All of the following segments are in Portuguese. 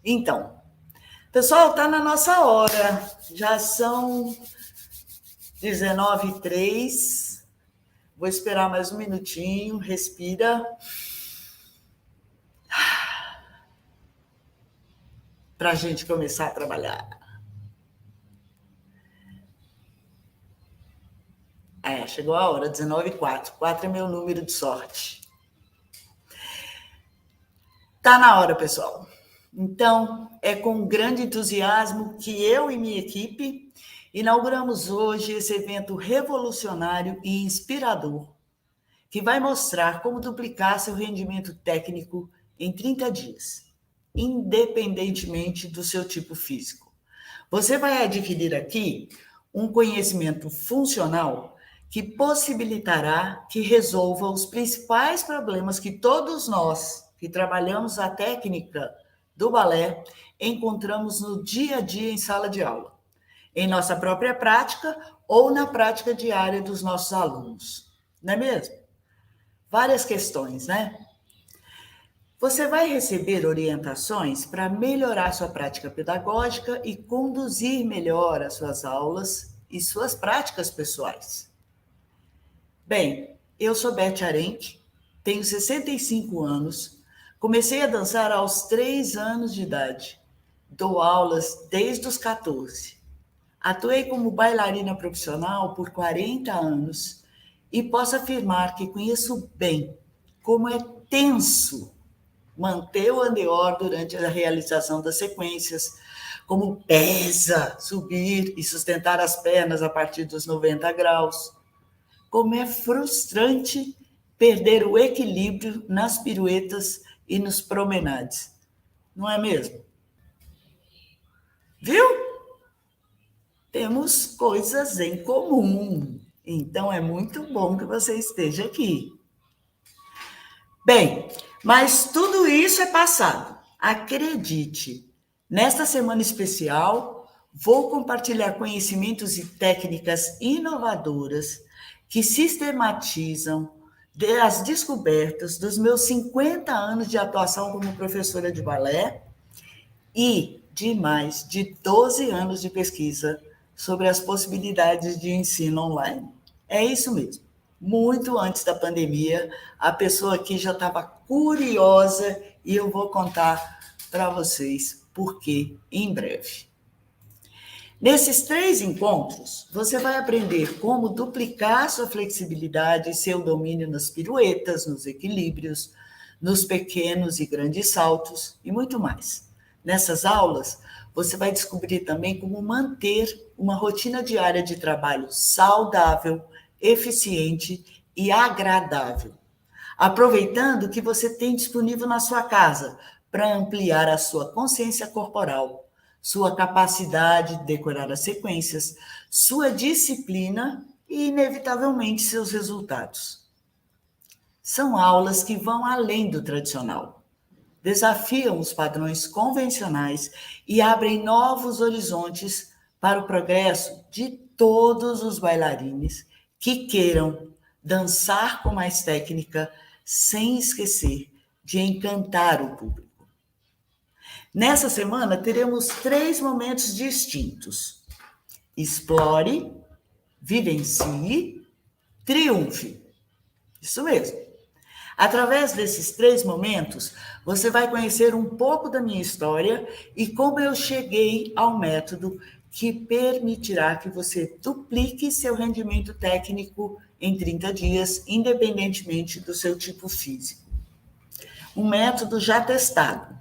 Então, pessoal, está na nossa hora. Já são 19h03. Vou esperar mais um minutinho. Respira. Para a gente começar a trabalhar. Chegou a hora, 19h04. 4 é meu número de sorte. Tá na hora, pessoal. Então, é com grande entusiasmo que eu e minha equipe inauguramos hoje esse evento revolucionário e inspirador, que vai mostrar como duplicar seu rendimento técnico em 30 dias, independentemente do seu tipo físico. Você vai adquirir aqui um conhecimento funcional que possibilitará que resolva os principais problemas que todos nós que trabalhamos a técnica do balé encontramos no dia a dia em sala de aula, em nossa própria prática ou na prática diária dos nossos alunos. Não é mesmo? Várias questões, né? Você vai receber orientações para melhorar sua prática pedagógica e conduzir melhor as suas aulas e suas práticas pessoais. Bem, eu sou Beth Arendt, tenho 65 anos, comecei a dançar aos 3 anos de idade, dou aulas desde os 14. Atuei como bailarina profissional por 40 anos e posso afirmar que conheço bem como é tenso manter o andeor durante a realização das sequências, como pesa subir e sustentar as pernas a partir dos 90 graus, como é frustrante perder o equilíbrio nas piruetas e nos promenades. Não é mesmo? Viu? Temos coisas em comum. Então, é muito bom que você esteja aqui. Bem, mas tudo isso é passado. Acredite, nesta semana especial, vou compartilhar conhecimentos e técnicas inovadoras que sistematizam as descobertas dos meus 50 anos de atuação como professora de balé e de mais de 12 anos de pesquisa sobre as possibilidades de ensino online. É isso mesmo. Muito antes da pandemia, a pessoa aqui já estava curiosa e eu vou contar para vocês por quê em breve. Nesses 3 encontros, você vai aprender como duplicar sua flexibilidade e seu domínio nas piruetas, nos equilíbrios, nos pequenos e grandes saltos e muito mais. Nessas aulas, você vai descobrir também como manter uma rotina diária de trabalho saudável, eficiente e agradável, aproveitando o que você tem disponível na sua casa para ampliar a sua consciência corporal, sua capacidade de decorar as sequências, sua disciplina e, inevitavelmente, seus resultados. São aulas que vão além do tradicional, desafiam os padrões convencionais e abrem novos horizontes para o progresso de todos os bailarines que queiram dançar com mais técnica, sem esquecer de encantar o público. Nessa semana, teremos 3 momentos distintos. Explore, vivencie, triunfe. Isso mesmo. Através desses 3 momentos, você vai conhecer um pouco da minha história e como eu cheguei ao método que permitirá que você duplique seu rendimento técnico em 30 dias, independentemente do seu tipo físico. Um método já testado,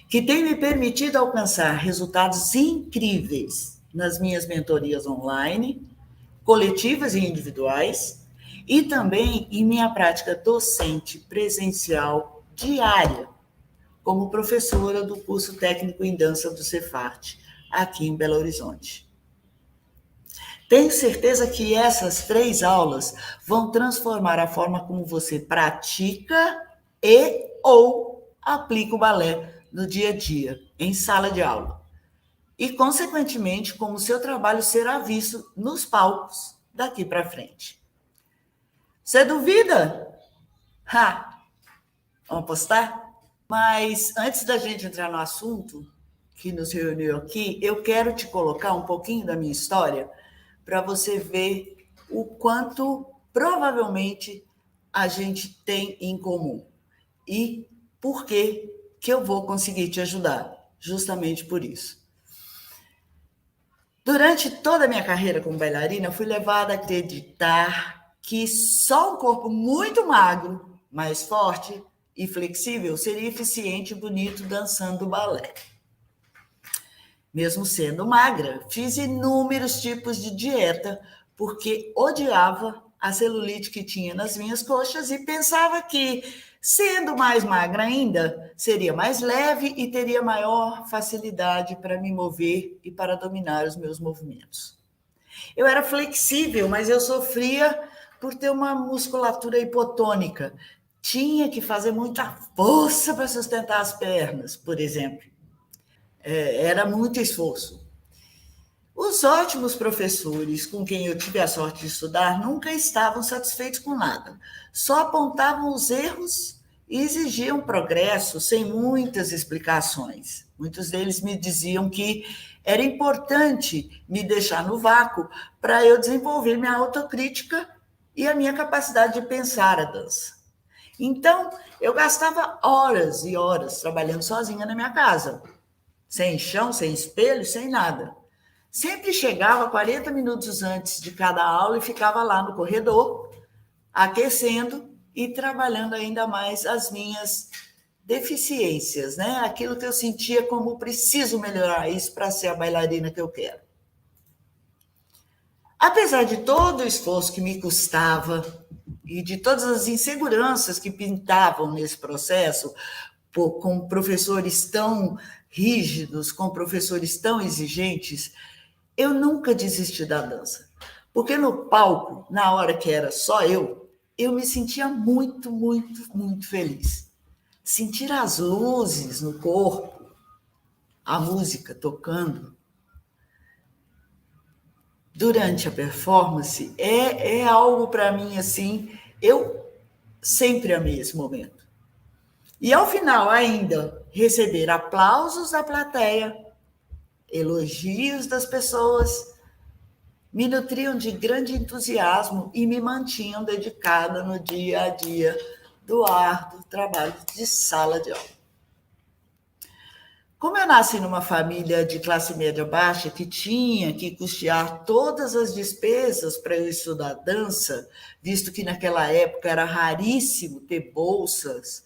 que tem me permitido alcançar resultados incríveis nas minhas mentorias online, coletivas e individuais, e também em minha prática docente presencial diária, como professora do curso técnico em dança do Cefart, aqui em Belo Horizonte. Tenho certeza que essas 3 aulas vão transformar a forma como você pratica e ou aplica o balé no dia a dia, em sala de aula. E, consequentemente, como o seu trabalho será visto nos palcos daqui para frente. Você duvida? Vamos apostar? Mas antes da gente entrar no assunto, que nos reuniu aqui, eu quero te colocar um pouquinho da minha história para você ver o quanto provavelmente a gente tem em comum e por que eu vou conseguir te ajudar, justamente por isso. Durante toda a minha carreira como bailarina, eu fui levada a acreditar que só um corpo muito magro, mais forte e flexível seria eficiente e bonito dançando balé. Mesmo sendo magra, fiz inúmeros tipos de dieta, porque odiava a celulite que tinha nas minhas coxas e pensava que, sendo mais magra ainda, seria mais leve e teria maior facilidade para me mover e para dominar os meus movimentos. Eu era flexível, mas eu sofria por ter uma musculatura hipotônica. Tinha que fazer muita força para sustentar as pernas, por exemplo. Era muito esforço. Os ótimos professores com quem eu tive a sorte de estudar nunca estavam satisfeitos com nada. Só apontavam os erros e exigiam progresso sem muitas explicações. Muitos deles me diziam que era importante me deixar no vácuo para eu desenvolver minha autocrítica e a minha capacidade de pensar a dança. Então, eu gastava horas e horas trabalhando sozinha na minha casa, sem chão, sem espelho, sem nada. Sempre chegava 40 minutos antes de cada aula e ficava lá no corredor, aquecendo e trabalhando ainda mais as minhas deficiências, né? Aquilo que eu sentia como preciso melhorar isso para ser a bailarina que eu quero. Apesar de todo o esforço que me custava e de todas as inseguranças que pintavam nesse processo, com professores tão rígidos, com professores tão exigentes, eu nunca desisti da dança. Porque no palco, na hora que era só eu me sentia muito, muito, muito feliz. Sentir as luzes no corpo, a música tocando durante a performance é algo para mim assim, eu sempre amei esse momento. E ao final ainda receber aplausos da plateia, elogios das pessoas, me nutriam de grande entusiasmo e me mantinham dedicada no dia a dia do árduo trabalho de sala de aula. Como eu nasci numa família de classe média baixa que tinha que custear todas as despesas para eu estudar dança, visto que naquela época era raríssimo ter bolsas,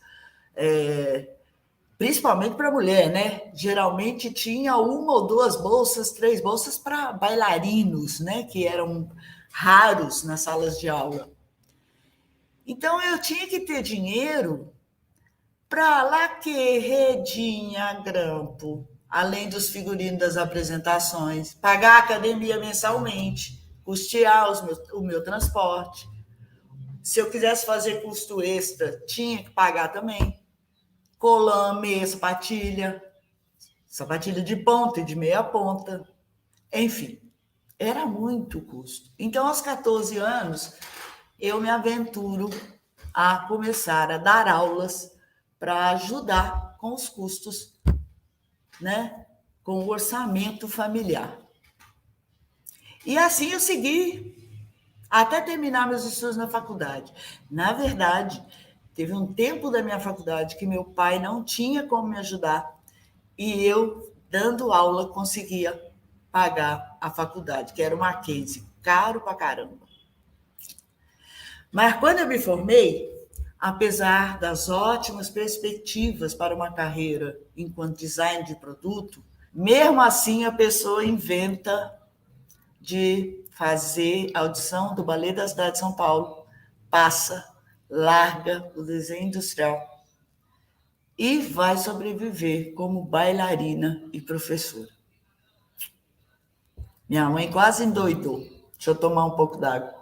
principalmente para mulher, né? Geralmente tinha uma ou duas bolsas, 3 bolsas para bailarinos, né? Que eram raros nas salas de aula. Então eu tinha que ter dinheiro para laque, redinha, grampo, além dos figurinos das apresentações, pagar a academia mensalmente, custear o meu transporte. Se eu quisesse fazer custo extra, tinha que pagar também. Colã, meia, sapatilha de ponta e de meia ponta. Enfim, era muito custo. Então, aos 14 anos, eu me aventuro a começar a dar aulas para ajudar com os custos, né? Com o orçamento familiar. E assim eu segui até terminar meus estudos na faculdade. Na verdade, teve um tempo da minha faculdade que meu pai não tinha como me ajudar e eu, dando aula, conseguia pagar a faculdade, que era uma Mackenzie, caro pra caramba. Mas quando eu me formei, apesar das ótimas perspectivas para uma carreira enquanto design de produto, mesmo assim a pessoa inventa de fazer audição do Ballet da cidade de São Paulo, passa, larga o desenho industrial e vai sobreviver como bailarina e professora. Minha mãe quase endoidou. Deixa eu tomar um pouco d'água.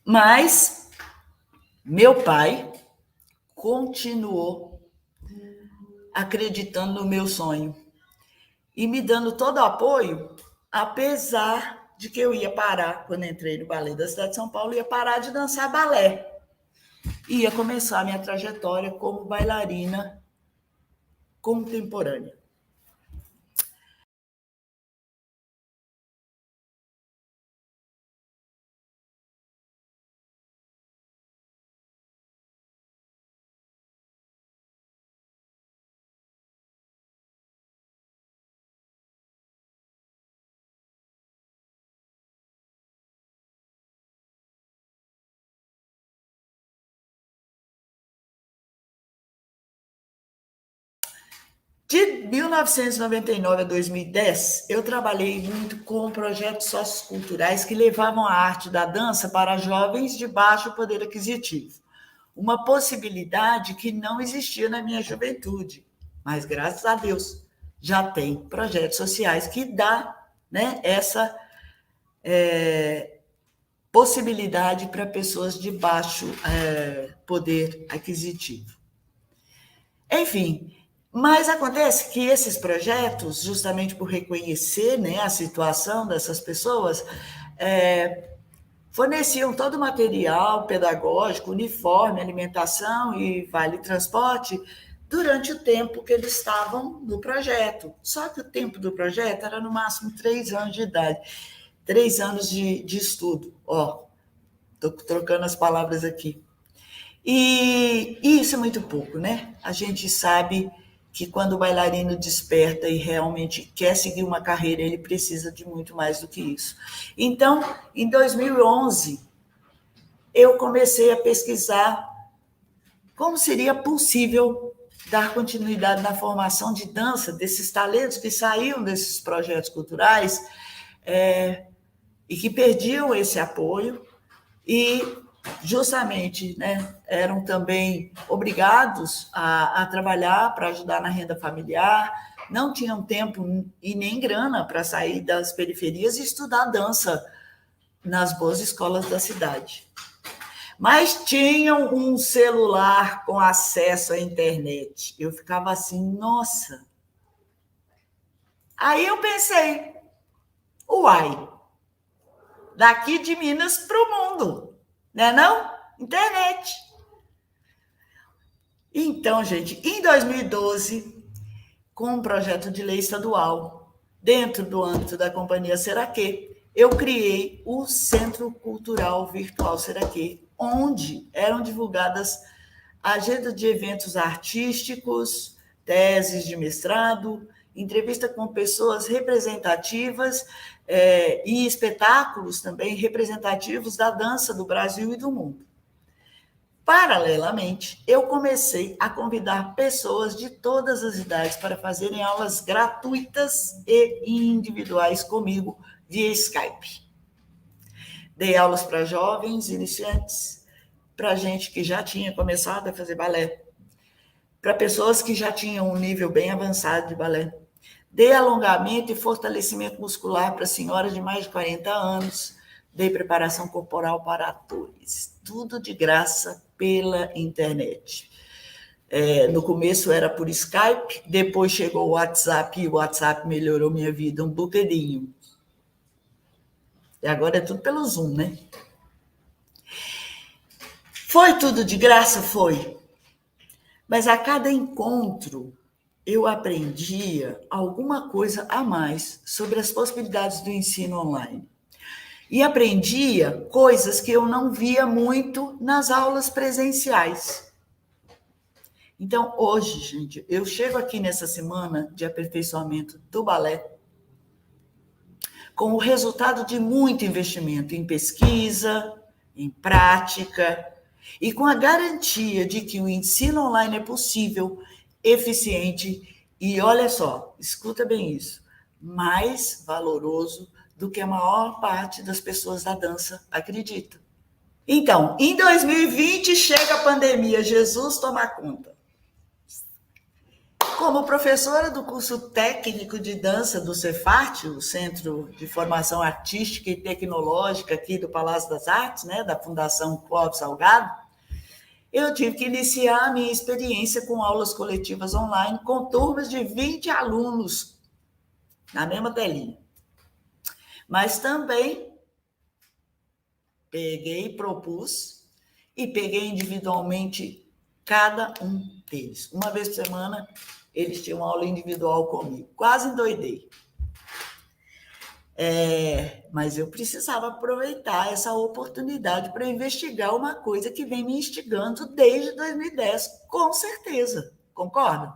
Mas meu pai continuou acreditando no meu sonho e me dando todo o apoio, apesar de que eu ia parar, quando entrei no Ballet da cidade de São Paulo, ia parar de dançar balé. ia começar a minha trajetória como bailarina contemporânea. De 1999 a 2010, eu trabalhei muito com projetos socioculturais que levavam a arte da dança para jovens de baixo poder aquisitivo. Uma possibilidade que não existia na minha juventude, mas graças a Deus já tem projetos sociais que dá, né, essa possibilidade para pessoas de baixo poder aquisitivo. Enfim, mas acontece que esses projetos, justamente por reconhecer, né, a situação dessas pessoas, forneciam todo o material pedagógico, uniforme, alimentação e vale transporte durante o tempo que eles estavam no projeto. Só que o tempo do projeto era no máximo 3 anos de idade, 3 anos de estudo. Estou trocando as palavras aqui. E isso é muito pouco, né? A gente sabe que quando o bailarino desperta e realmente quer seguir uma carreira, ele precisa de muito mais do que isso. Então, em 2011, eu comecei a pesquisar como seria possível dar continuidade na formação de dança desses talentos que saíam desses projetos culturais e que perdiam esse apoio e justamente, né, eram também obrigados a trabalhar para ajudar na renda familiar, não tinham tempo e nem grana para sair das periferias e estudar dança nas boas escolas da cidade. Mas tinham um celular com acesso à internet. Eu ficava assim, nossa. Aí eu pensei, uai, daqui de Minas para o mundo, né não? Internet. Então, gente, em 2012, com um projeto de lei estadual, dentro do âmbito da Companhia Seraquê, eu criei o Centro Cultural Virtual Seraquê, onde eram divulgadas agendas de eventos artísticos, teses de mestrado, entrevista com pessoas representativas e espetáculos também representativos da dança do Brasil e do mundo. Paralelamente, eu comecei a convidar pessoas de todas as idades para fazerem aulas gratuitas e individuais comigo via Skype. Dei aulas para jovens iniciantes, para gente que já tinha começado a fazer balé, para pessoas que já tinham um nível bem avançado de balé. Dei alongamento e fortalecimento muscular para senhoras de mais de 40 anos. Dei preparação corporal para atores. Tudo de graça pela internet. No começo era por Skype, depois chegou o WhatsApp e o WhatsApp melhorou minha vida um bocadinho. E agora é tudo pelo Zoom, né? Foi tudo de graça? Foi. Mas a cada encontro eu aprendia alguma coisa a mais sobre as possibilidades do ensino online. E aprendia coisas que eu não via muito nas aulas presenciais. Então, hoje, gente, eu chego aqui nessa semana de aperfeiçoamento do balé com o resultado de muito investimento em pesquisa, em prática, e com a garantia de que o ensino online é possível, eficiente e, olha só, escuta bem isso, mais valoroso do que a maior parte das pessoas da dança acredita. Então, em 2020 chega a pandemia, Jesus toma conta. Como professora do curso técnico de dança do Cefart, o Centro de Formação Artística e Tecnológica aqui do Palácio das Artes, né, da Fundação Clóvis Salgado, eu tive que iniciar a minha experiência com aulas coletivas online com turmas de 20 alunos na mesma telinha. Mas também peguei e propus e peguei individualmente cada um deles. Uma vez por semana, eles tinham uma aula individual comigo. Quase endoidei. Mas eu precisava aproveitar essa oportunidade para investigar uma coisa que vem me instigando desde 2010, com certeza. Concorda?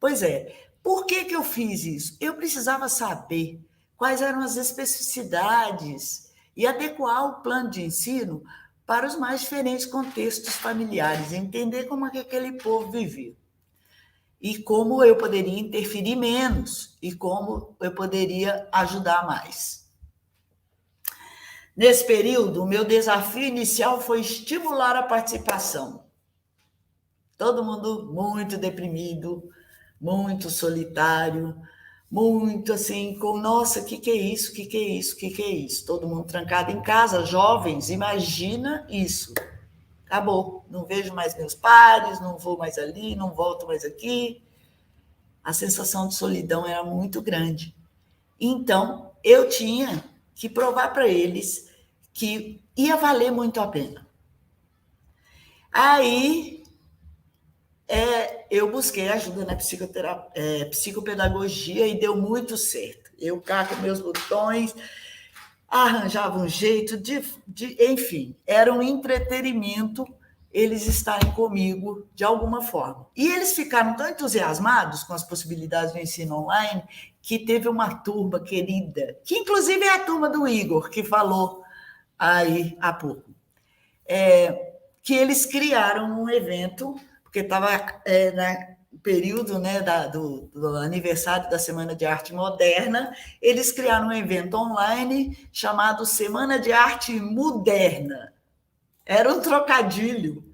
Pois é. Por que eu fiz isso? Eu precisava saber quais eram as especificidades e adequar o plano de ensino para os mais diferentes contextos familiares, entender como é que aquele povo vivia. E como eu poderia interferir menos e como eu poderia ajudar mais. Nesse período, o meu desafio inicial foi estimular a participação. Todo mundo muito deprimido, muito solitário, muito assim, com, nossa, o que é isso, o que é isso, o que é isso? Todo mundo trancado em casa, jovens, imagina isso. Acabou, não vejo mais meus pares, não vou mais ali, não volto mais aqui. A sensação de solidão era muito grande. Então, eu tinha que provar para eles que ia valer muito a pena. Aí, eu busquei ajuda na psicopedagogia e deu muito certo. Eu cá com meus botões, arranjava um jeito enfim, era um entretenimento eles estarem comigo de alguma forma. E eles ficaram tão entusiasmados com as possibilidades do ensino online que teve uma turma querida, que inclusive é a turma do Igor, que falou aí há pouco, que eles criaram um evento, porque estava no período, né, do aniversário da Semana de Arte Moderna, eles criaram um evento online chamado Semana de Arte Moderna. Era um trocadilho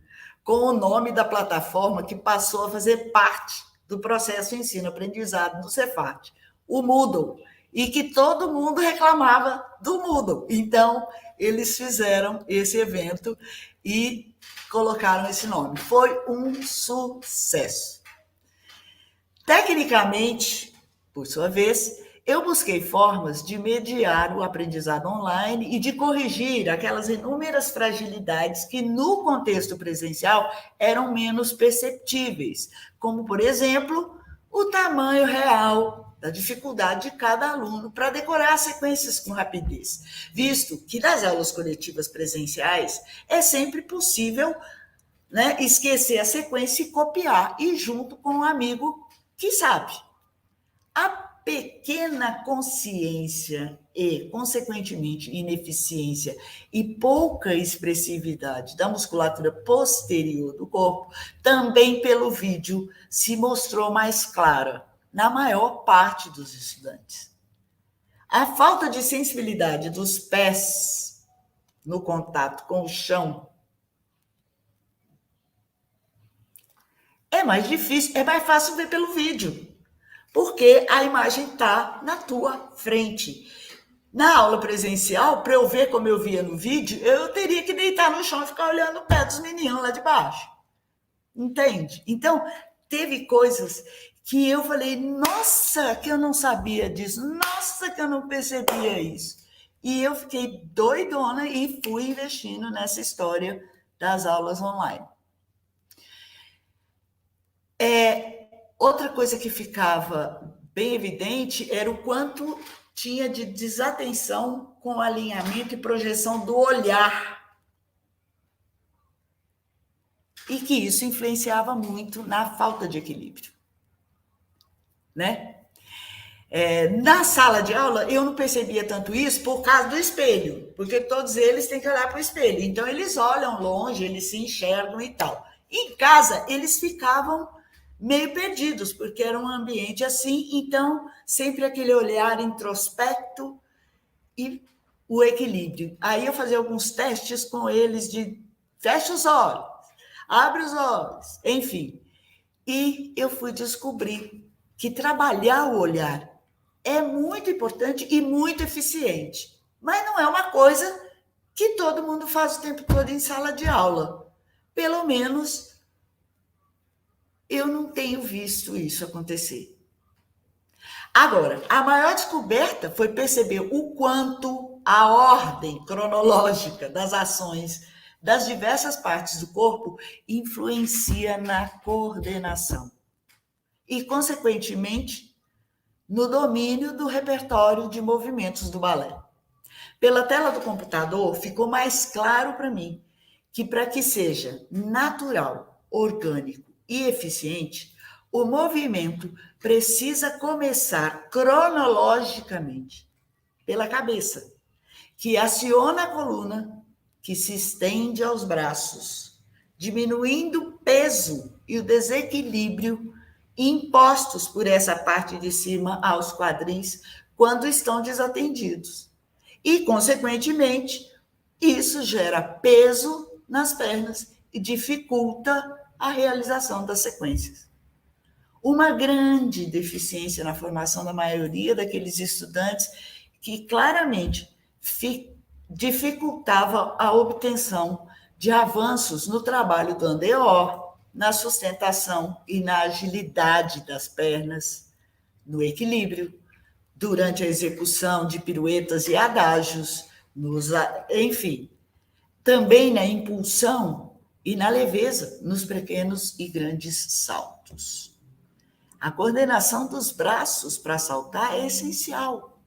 com o nome da plataforma que passou a fazer parte do processo de ensino-aprendizado do Cefat, o Moodle, e que todo mundo reclamava do Moodle. Então, eles fizeram esse evento e colocaram esse nome. Foi um sucesso. Tecnicamente, por sua vez, eu busquei formas de mediar o aprendizado online e de corrigir aquelas inúmeras fragilidades que, no contexto presencial, eram menos perceptíveis, como, por exemplo, o tamanho real da dificuldade de cada aluno para decorar as sequências com rapidez, visto que nas aulas coletivas presenciais é sempre possível, né, esquecer a sequência e copiar, e junto com um amigo que sabe. A pequena consciência e, consequentemente, ineficiência e pouca expressividade da musculatura posterior do corpo, também pelo vídeo, se mostrou mais clara na maior parte dos estudantes. A falta de sensibilidade dos pés no contato com o chão é mais difícil, é mais fácil ver pelo vídeo, porque a imagem está na tua frente. Na aula presencial, para eu ver como eu via no vídeo, eu teria que deitar no chão e ficar olhando o pé dos meninos lá de baixo. Entende? Então, teve coisas que eu falei, nossa, que eu não sabia disso, nossa, que eu não percebia isso. E eu fiquei doidona e fui investindo nessa história das aulas online. Outra coisa que ficava bem evidente era o quanto tinha de desatenção com o alinhamento e projeção do olhar. E que isso influenciava muito na falta de equilíbrio. Né? Na sala de aula, eu não percebia tanto isso por causa do espelho, porque todos eles têm que olhar para o espelho. Então, eles olham longe, eles se enxergam e tal. Em casa, eles ficavam meio perdidos, porque era um ambiente assim, então sempre aquele olhar introspecto e o equilíbrio. Aí eu fazia alguns testes com eles de fecha os olhos, abre os olhos, enfim. E eu fui descobrir que trabalhar o olhar é muito importante e muito eficiente, mas não é uma coisa que todo mundo faz o tempo todo em sala de aula. Pelo menos eu não tenho visto isso acontecer. Agora, a maior descoberta foi perceber o quanto a ordem cronológica das ações das diversas partes do corpo influencia na coordenação e, consequentemente, no domínio do repertório de movimentos do balé. Pela tela do computador, ficou mais claro para mim que, para que seja natural, orgânico e eficiente, o movimento precisa começar cronologicamente pela cabeça, que aciona a coluna, que se estende aos braços, diminuindo o peso e o desequilíbrio impostos por essa parte de cima aos quadris quando estão desatendidos. E, consequentemente, isso gera peso nas pernas e dificulta a realização das sequências. Uma grande deficiência na formação da maioria daqueles estudantes que claramente dificultava a obtenção de avanços no trabalho do andeor, na sustentação e na agilidade das pernas, no equilíbrio, durante a execução de piruetas e adágios, enfim, também na impulsão e na leveza nos pequenos e grandes saltos. A coordenação dos braços para saltar é essencial.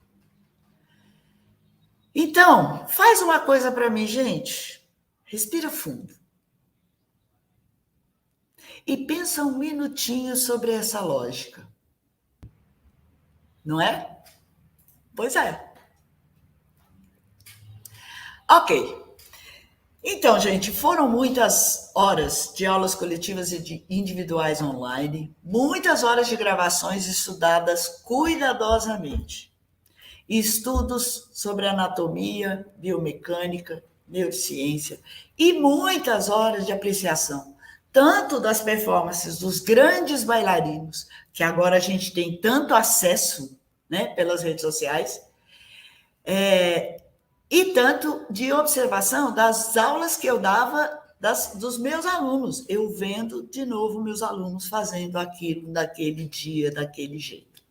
Então, faz uma coisa para mim, gente. Respira fundo. E pensa um minutinho sobre essa lógica. Não é? Pois é. Ok. Então, gente, foram muitas horas de aulas coletivas e individuais online, muitas horas de gravações estudadas cuidadosamente, estudos sobre anatomia, biomecânica, neurociência e muitas horas de apreciação, tanto das performances dos grandes bailarinos, que agora a gente tem tanto acesso, né, pelas redes sociais, e tanto de observação das aulas que eu dava dos meus alunos, eu vendo de novo meus alunos fazendo aquilo daquele dia, daquele jeito.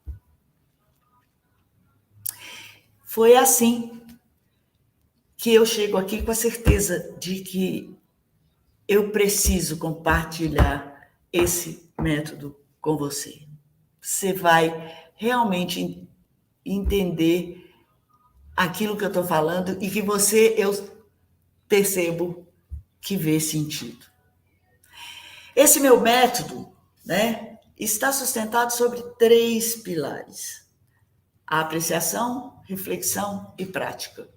Foi assim que eu chego aqui com a certeza de que eu preciso compartilhar esse método com você. Você vai realmente entender aquilo que eu estou falando e que você, eu percebo que vê sentido. Esse meu método, né, está sustentado sobre 3 pilares: a apreciação, reflexão e prática.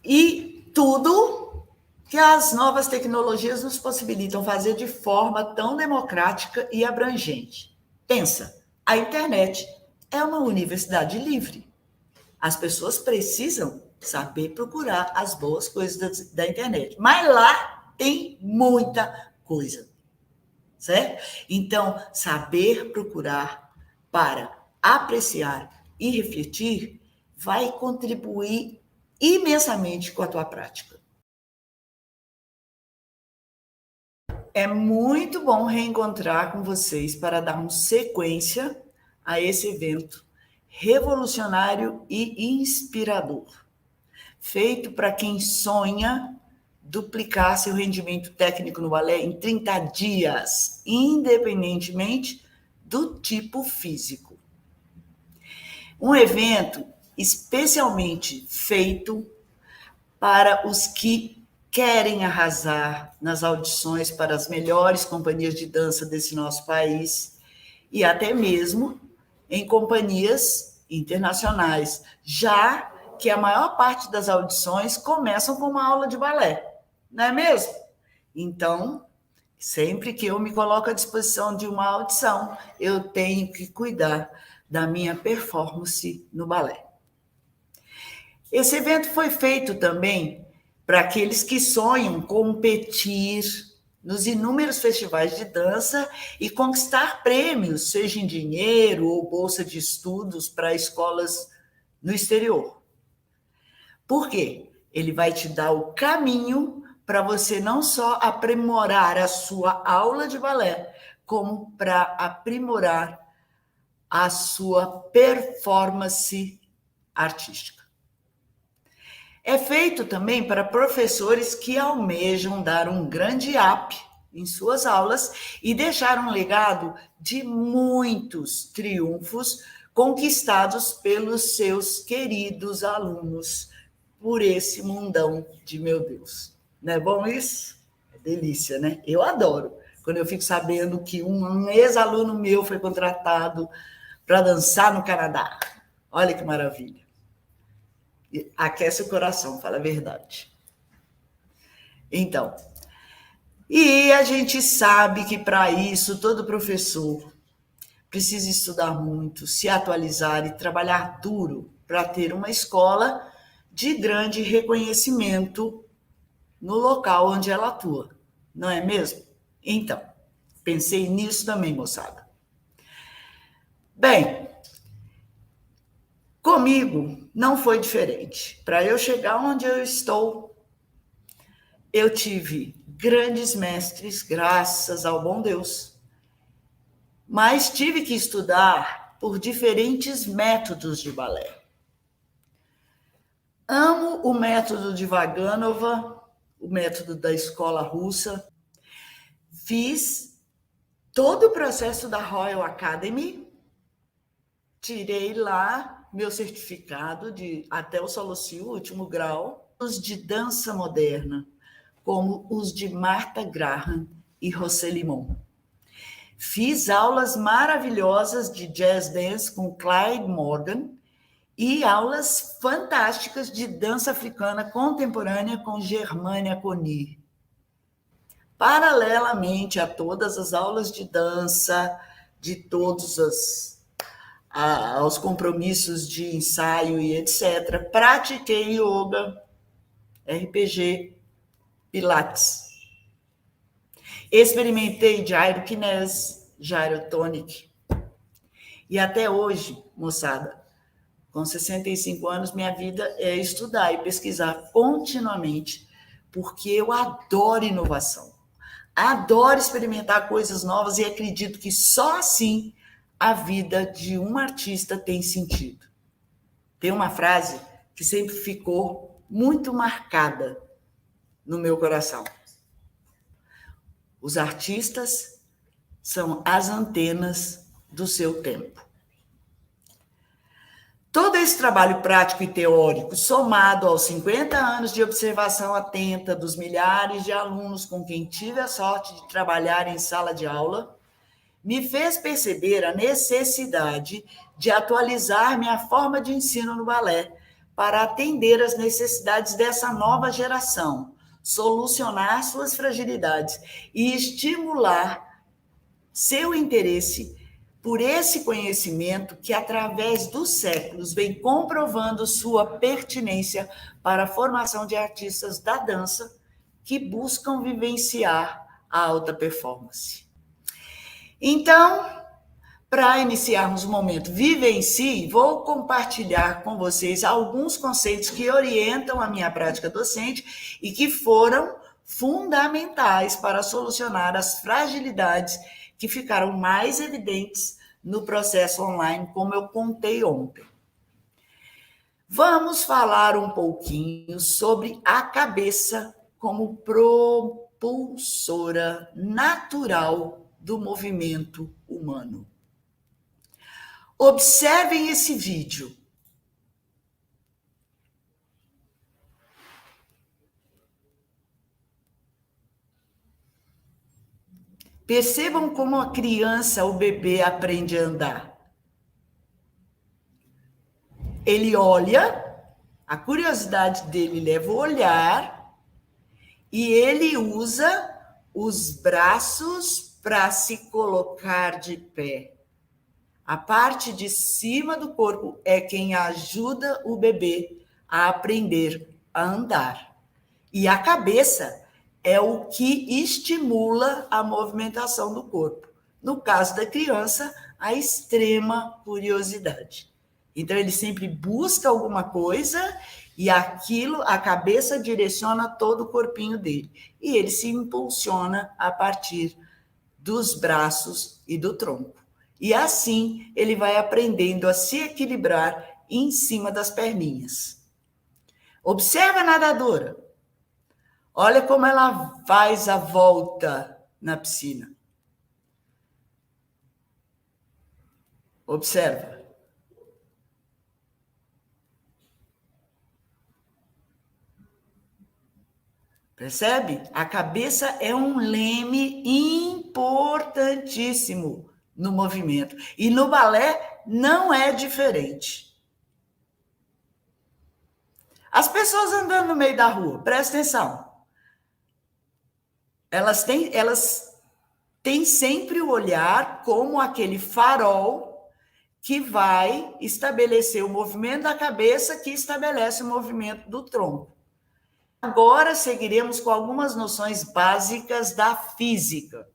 E tudo que as novas tecnologias nos possibilitam fazer de forma tão democrática e abrangente. Pensa, a internet é uma universidade livre. As pessoas precisam saber procurar as boas coisas da internet. Mas lá tem muita coisa, certo? Então, saber procurar para apreciar e refletir vai contribuir imensamente com a tua prática. É muito bom reencontrar com vocês para darmos sequência a esse evento revolucionário e inspirador, feito para quem sonha duplicar seu rendimento técnico no balé em 30 dias, independentemente do tipo físico. Um evento especialmente feito para os que querem arrasar nas audições para as melhores companhias de dança desse nosso país e até mesmo em companhias internacionais, já que a maior parte das audições começam com uma aula de balé, não é mesmo? Então, sempre que eu me coloco à disposição de uma audição, eu tenho que cuidar da minha performance no balé. Esse evento foi feito também para aqueles que sonham competir nos inúmeros festivais de dança e conquistar prêmios, seja em dinheiro ou bolsa de estudos para escolas no exterior. Por quê? Ele vai te dar o caminho para você não só aprimorar a sua aula de balé, como para aprimorar a sua performance artística. É feito também para professores que almejam dar um grande up em suas aulas e deixar um legado de muitos triunfos conquistados pelos seus queridos alunos por esse mundão de meu Deus. Não é bom isso? É delícia, né? Eu adoro. Quando eu fico sabendo que um ex-aluno meu foi contratado para dançar no Canadá. Olha que maravilha. Aquece o coração, fala a verdade. Então, e a gente sabe que para isso todo professor precisa estudar muito, se atualizar e trabalhar duro para ter uma escola de grande reconhecimento no local onde ela atua, não é mesmo? Então, pensei nisso também, moçada. Bem, comigo não foi diferente. Para eu chegar onde eu estou, eu tive grandes mestres, graças ao bom Deus, mas tive que estudar por diferentes métodos de balé. Amo o método de Vaganova, o método da escola russa. Fiz todo o processo da Royal Academy, tirei lá meu certificado de até o Solocio, último grau, os de dança moderna, como os de Martha Graham e José Limon. Fiz aulas maravilhosas de jazz dance com Clyde Morgan e aulas fantásticas de dança africana contemporânea com Germânia Conir. Paralelamente a todas as aulas de dança, de todos aos compromissos de ensaio e etc., pratiquei yoga, RPG, pilates. Experimentei gyrokinese, gyrotonic. E até hoje, moçada, com 65 anos, minha vida é estudar e pesquisar continuamente, porque eu adoro inovação. Adoro experimentar coisas novas e acredito que só assim a vida de um artista tem sentido. Tem uma frase que sempre ficou muito marcada no meu coração. Os artistas são as antenas do seu tempo. Todo esse trabalho prático e teórico, somado aos 50 anos de observação atenta dos milhares de alunos com quem tive a sorte de trabalhar em sala de aula, me fez perceber a necessidade de atualizar minha forma de ensino no balé para atender às necessidades dessa nova geração, solucionar suas fragilidades e estimular seu interesse por esse conhecimento que, através dos séculos, vem comprovando sua pertinência para a formação de artistas da dança que buscam vivenciar a alta performance. Então, para iniciarmos o momento Vivencie, vou compartilhar com vocês alguns conceitos que orientam a minha prática docente e que foram fundamentais para solucionar as fragilidades que ficaram mais evidentes no processo online, como eu contei ontem. Vamos falar um pouquinho sobre a cabeça como propulsora natural do movimento humano. Observem esse vídeo. Percebam como a criança, o bebê, aprende a andar. Ele olha, a curiosidade dele leva o olhar e ele usa os braços para se colocar de pé. A parte de cima do corpo é quem ajuda o bebê a aprender a andar. E a cabeça é o que estimula a movimentação do corpo. No caso da criança, a extrema curiosidade. Então, ele sempre busca alguma coisa e aquilo, a cabeça direciona todo o corpinho dele. E ele se impulsiona a partir dos braços e do tronco. E assim, ele vai aprendendo a se equilibrar em cima das perninhas. Observa a nadadora. Olha como ela faz a volta na piscina. Observa. Percebe? A cabeça é um leme importantíssimo no movimento. E no balé não é diferente. As pessoas andando no meio da rua, presta atenção. Elas têm sempre o olhar como aquele farol que vai estabelecer o movimento da cabeça, que estabelece o movimento do tronco. Agora seguiremos com algumas noções básicas da física.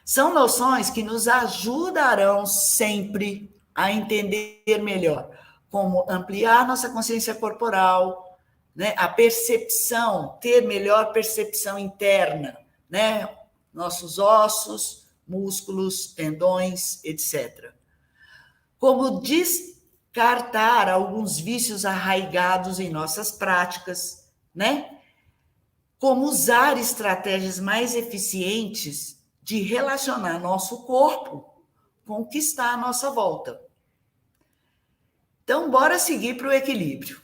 São noções que nos ajudarão sempre a entender melhor como ampliar nossa consciência corporal, né? A percepção, ter melhor percepção interna, né? Nossos ossos, músculos, tendões, etc. Como descartar alguns vícios arraigados em nossas práticas, né? Como usar estratégias mais eficientes de relacionar nosso corpo com o que está à nossa volta. Então, bora seguir para o equilíbrio.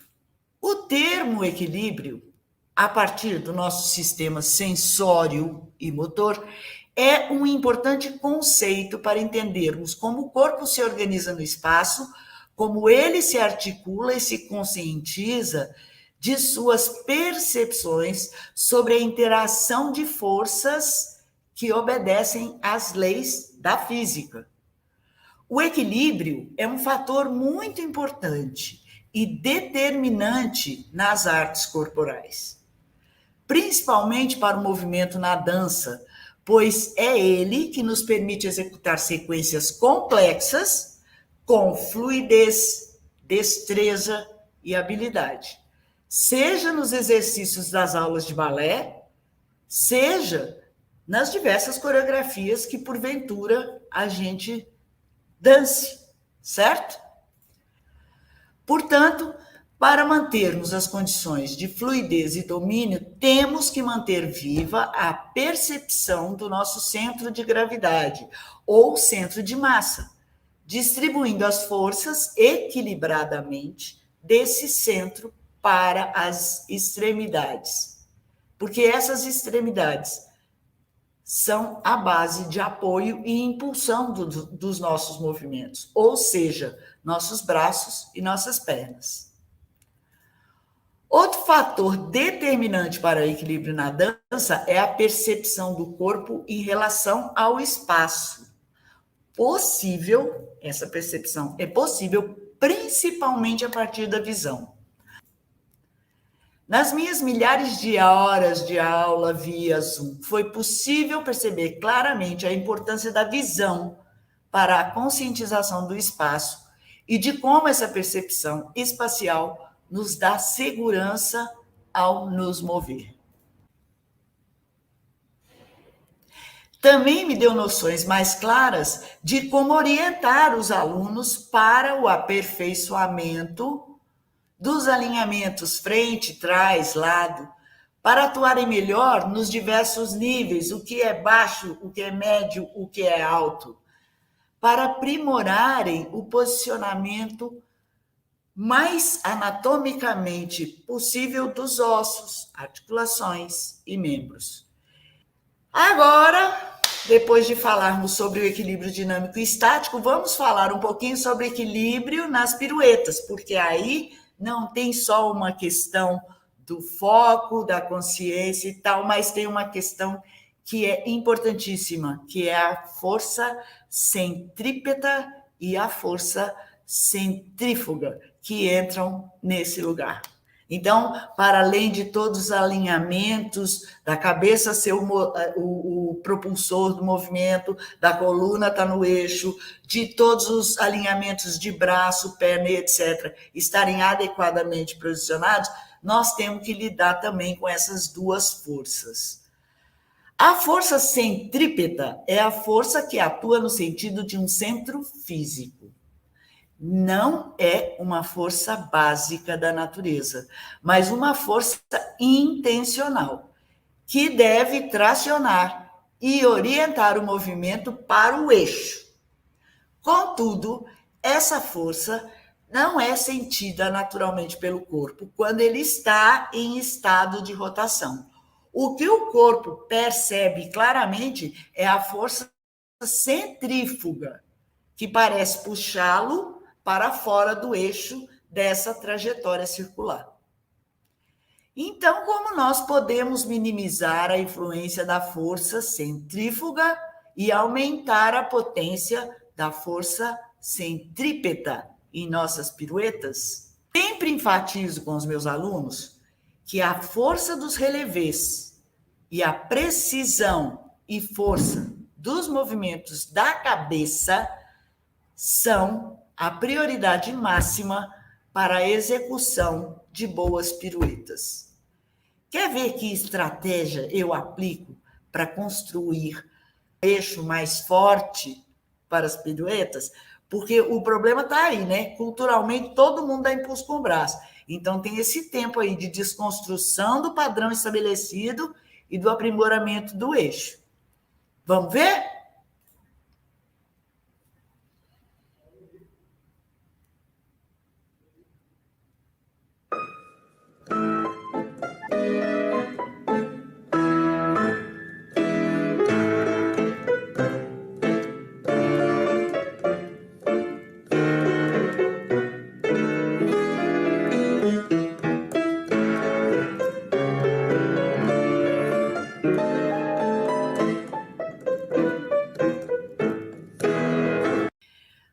O termo equilíbrio, a partir do nosso sistema sensório e motor, é um importante conceito para entendermos como o corpo se organiza no espaço, como ele se articula e se conscientiza de suas percepções sobre a interação de forças que obedecem às leis da física. O equilíbrio é um fator muito importante e determinante nas artes corporais, principalmente para o movimento na dança, pois é ele que nos permite executar sequências complexas com fluidez, destreza e habilidade. Seja nos exercícios das aulas de balé, seja nas diversas coreografias que, porventura, a gente dance, certo? Portanto, para mantermos as condições de fluidez e domínio, temos que manter viva a percepção do nosso centro de gravidade, ou centro de massa, distribuindo as forças equilibradamente desse centro para as extremidades, porque essas extremidades são a base de apoio e impulsão dos nossos movimentos, ou seja, nossos braços e nossas pernas. Outro fator determinante para o equilíbrio na dança é a percepção do corpo em relação ao espaço. Essa percepção é possível principalmente a partir da visão. Nas minhas milhares de horas de aula via Zoom, foi possível perceber claramente a importância da visão para a conscientização do espaço e de como essa percepção espacial nos dá segurança ao nos mover. Também me deu noções mais claras de como orientar os alunos para o aperfeiçoamento dos alinhamentos frente, trás, lado, para atuarem melhor nos diversos níveis, o que é baixo, o que é médio, o que é alto, para aprimorarem o posicionamento mais anatomicamente possível dos ossos, articulações e membros. Agora, depois de falarmos sobre o equilíbrio dinâmico e estático, vamos falar um pouquinho sobre equilíbrio nas piruetas, porque aí não tem só uma questão do foco, da consciência e tal, mas tem uma questão que é importantíssima, que é a força centrípeta e a força centrífuga, que entram nesse lugar. Então, para além de todos os alinhamentos, da cabeça ser o propulsor do movimento, da coluna estar no eixo, de todos os alinhamentos de braço, perna, etc., estarem adequadamente posicionados, nós temos que lidar também com essas duas forças. A força centrípeta é a força que atua no sentido de um centro físico. não é uma força básica da natureza, mas uma força intencional, que deve tracionar e orientar o movimento para o eixo. Contudo, essa força não é sentida naturalmente pelo corpo quando ele está em estado de rotação. O que o corpo percebe claramente é a força centrífuga, que parece puxá-lo para fora do eixo dessa trajetória circular. Então, como nós podemos minimizar a influência da força centrífuga e aumentar a potência da força centrípeta em nossas piruetas? Sempre enfatizo com os meus alunos que a força dos relevés e a precisão e força dos movimentos da cabeça são a prioridade máxima para a execução de boas piruetas. Quer ver que estratégia eu aplico para construir um eixo mais forte para as piruetas? Porque o problema está aí, né? Culturalmente, todo mundo dá impulso com o braço. Então, tem esse tempo aí de desconstrução do padrão estabelecido e do aprimoramento do eixo. Vamos ver?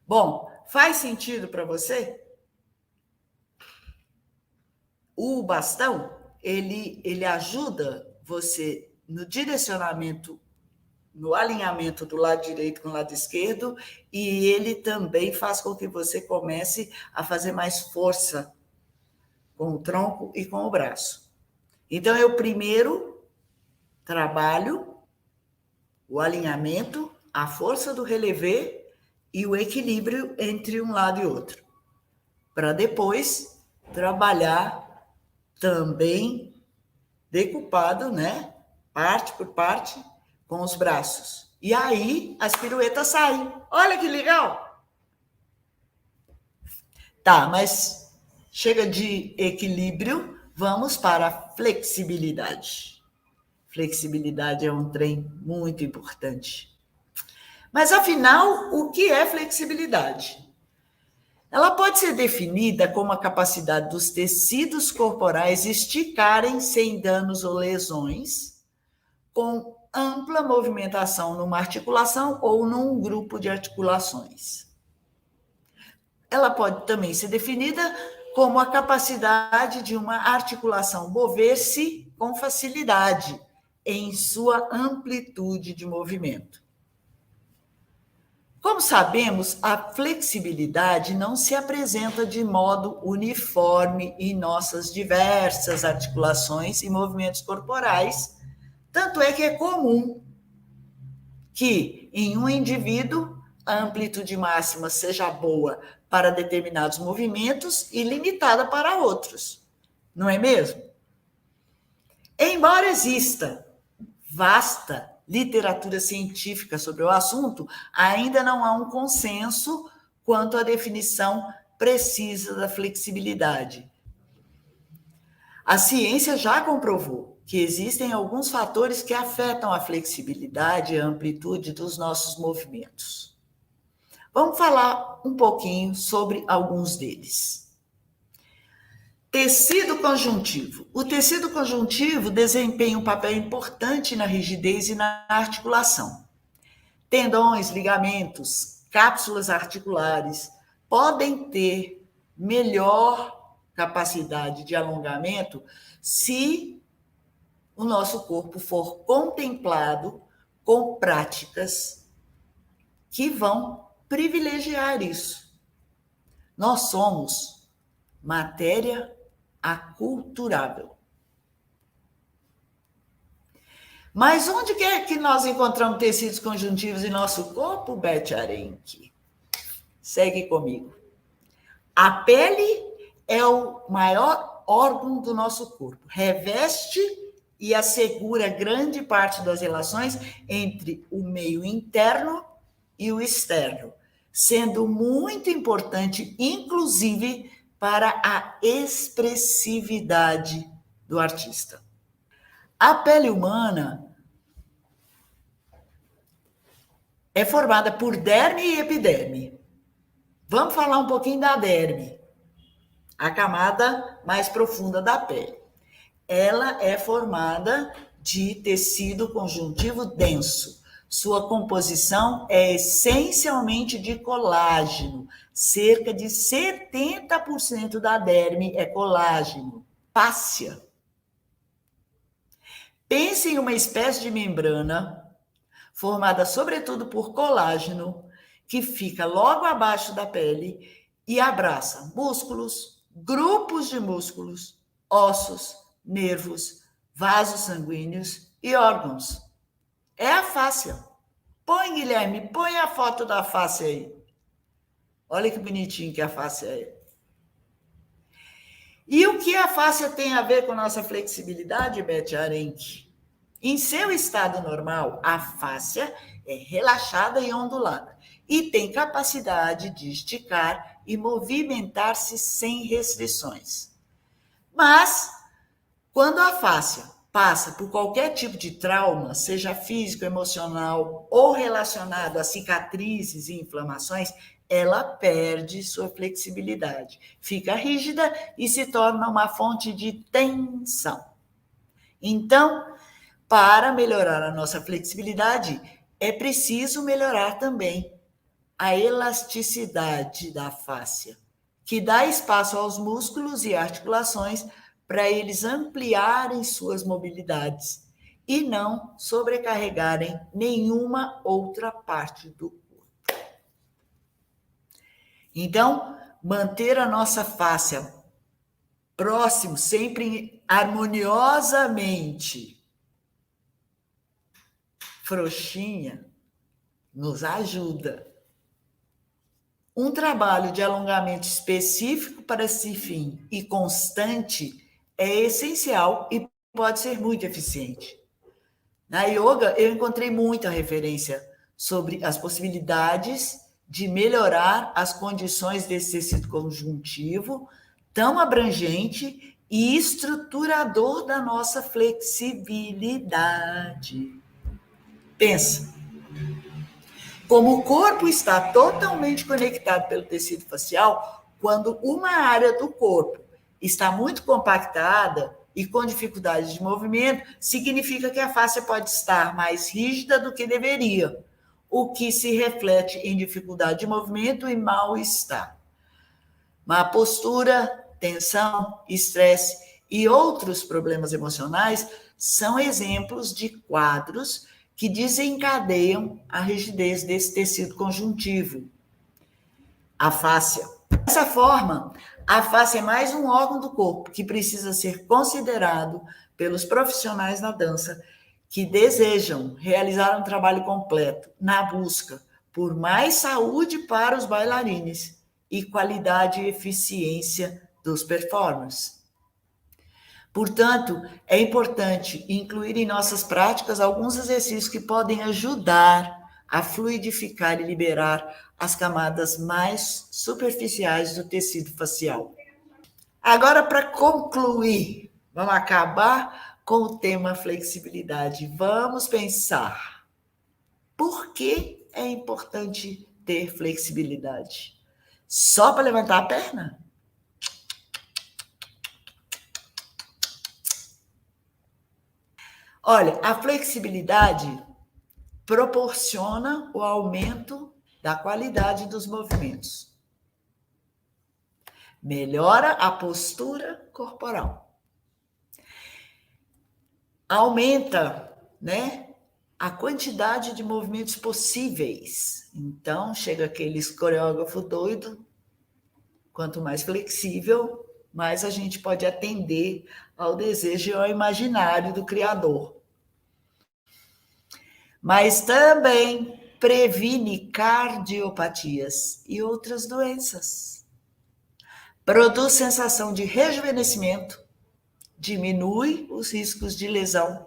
Bom, faz sentido para você? O bastão, ele ajuda você no direcionamento, no alinhamento do lado direito com o lado esquerdo, e ele também faz com que você comece a fazer mais força com o tronco e com o braço. Então, eu primeiro trabalho o alinhamento, a força do relevé e o equilíbrio entre um lado e outro, para depois trabalhar também decupado, né? Parte por parte, com os braços. E aí as piruetas saem. Olha que legal! Tá, mas chega de equilíbrio, vamos para a flexibilidade. Flexibilidade é um trem muito importante. Mas afinal, o que é flexibilidade? Ela pode ser definida como a capacidade dos tecidos corporais esticarem sem danos ou lesões, com ampla movimentação numa articulação ou num grupo de articulações. Ela pode também ser definida como a capacidade de uma articulação mover-se com facilidade em sua amplitude de movimento. Como sabemos, a flexibilidade não se apresenta de modo uniforme em nossas diversas articulações e movimentos corporais, tanto é que é comum que, em um indivíduo, a amplitude máxima seja boa para determinados movimentos e limitada para outros, não é mesmo? Embora exista vasta literatura científica sobre o assunto, ainda não há um consenso quanto à definição precisa da flexibilidade. A ciência já comprovou que existem alguns fatores que afetam a flexibilidade e a amplitude dos nossos movimentos. Vamos falar um pouquinho sobre alguns deles. Tecido conjuntivo. O tecido conjuntivo desempenha um papel importante na rigidez e na articulação. Tendões, ligamentos, cápsulas articulares podem ter melhor capacidade de alongamento se o nosso corpo for contemplado com práticas que vão privilegiar isso. Nós somos matéria aculturável. Mas onde é que nós encontramos tecidos conjuntivos em nosso corpo, Beth Arenque? Segue comigo. A pele é o maior órgão do nosso corpo, reveste e assegura grande parte das relações entre o meio interno e o externo, sendo muito importante, inclusive, para a expressividade do artista. A pele humana é formada por derme e epiderme. Vamos falar um pouquinho da derme, a camada mais profunda da pele. Ela é formada de tecido conjuntivo denso. Sua composição é essencialmente de colágeno. Cerca de 70% da derme é colágeno. Fáscia. Pense em uma espécie de membrana formada sobretudo por colágeno, que fica logo abaixo da pele e abraça músculos, grupos de músculos, ossos, nervos, vasos sanguíneos e órgãos. É a fáscia. Põe, Guilherme, põe a foto da fáscia aí. Olha que bonitinho que a fáscia é. E o que a fáscia tem a ver com nossa flexibilidade, Beth Arendt? Em seu estado normal, a fáscia é relaxada e ondulada e tem capacidade de esticar e movimentar-se sem restrições. Mas, quando a fáscia passa por qualquer tipo de trauma, seja físico, emocional ou relacionado a cicatrizes e inflamações, ela perde sua flexibilidade, fica rígida e se torna uma fonte de tensão. Então, para melhorar a nossa flexibilidade, é preciso melhorar também a elasticidade da fáscia, que dá espaço aos músculos e articulações para eles ampliarem suas mobilidades e não sobrecarregarem nenhuma outra parte do corpo. Então, manter a nossa fáscia próximo, sempre harmoniosamente frouxinha, nos ajuda. Um trabalho de alongamento específico para esse fim e constante é essencial e pode ser muito eficiente. Na yoga, eu encontrei muita referência sobre as possibilidades de melhorar as condições desse tecido conjuntivo tão abrangente e estruturador da nossa flexibilidade. Pensa, como o corpo está totalmente conectado pelo tecido facial, quando uma área do corpo está muito compactada e com dificuldade de movimento, significa que a face pode estar mais rígida do que deveria, o que se reflete em dificuldade de movimento e mal-estar. Má postura, tensão, estresse e outros problemas emocionais são exemplos de quadros que desencadeiam a rigidez desse tecido conjuntivo, a fáscia. Dessa forma, a face é mais um órgão do corpo que precisa ser considerado pelos profissionais da dança que desejam realizar um trabalho completo na busca por mais saúde para os bailarines e qualidade e eficiência dos performers. Portanto, é importante incluir em nossas práticas alguns exercícios que podem ajudar a fluidificar e liberar as camadas mais superficiais do tecido facial. Agora, para concluir, vamos acabar com o tema flexibilidade. Vamos pensar por que é importante ter flexibilidade? Só para levantar a perna? Olha, a flexibilidade proporciona o aumento da qualidade dos movimentos. Melhora a postura corporal. Aumenta, né, a quantidade de movimentos possíveis. Então, chega aqueles coreógrafo doido, quanto mais flexível, mais a gente pode atender ao desejo e ao imaginário do criador. Mas também previne cardiopatias e outras doenças. produz sensação de rejuvenescimento, diminui os riscos de lesão,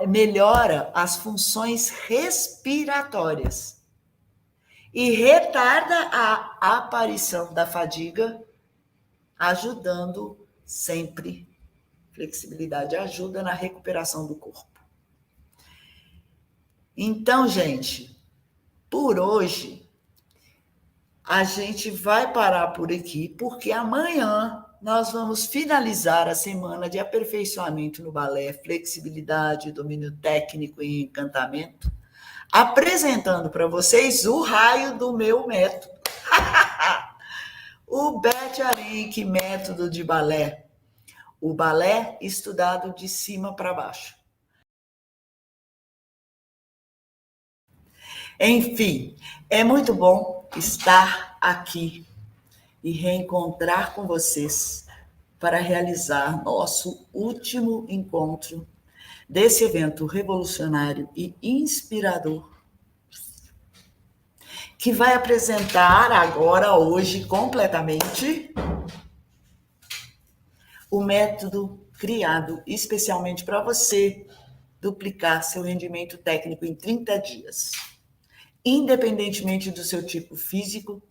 melhora as funções respiratórias e retarda a aparição da fadiga, ajudando sempre. Flexibilidade ajuda na recuperação do corpo. Então, gente, por hoje, a gente vai parar por aqui, porque amanhã nós vamos finalizar a semana de aperfeiçoamento no balé, flexibilidade, domínio técnico e encantamento, apresentando para vocês o raio do meu método. O Beth Arenck método de balé. O balé estudado de cima para baixo. Enfim, é muito bom estar aqui e reencontrar com vocês para realizar nosso último encontro desse evento revolucionário e inspirador, que vai apresentar agora, hoje, completamente, o método criado especialmente para você duplicar seu rendimento técnico em 30 dias, independentemente do seu tipo físico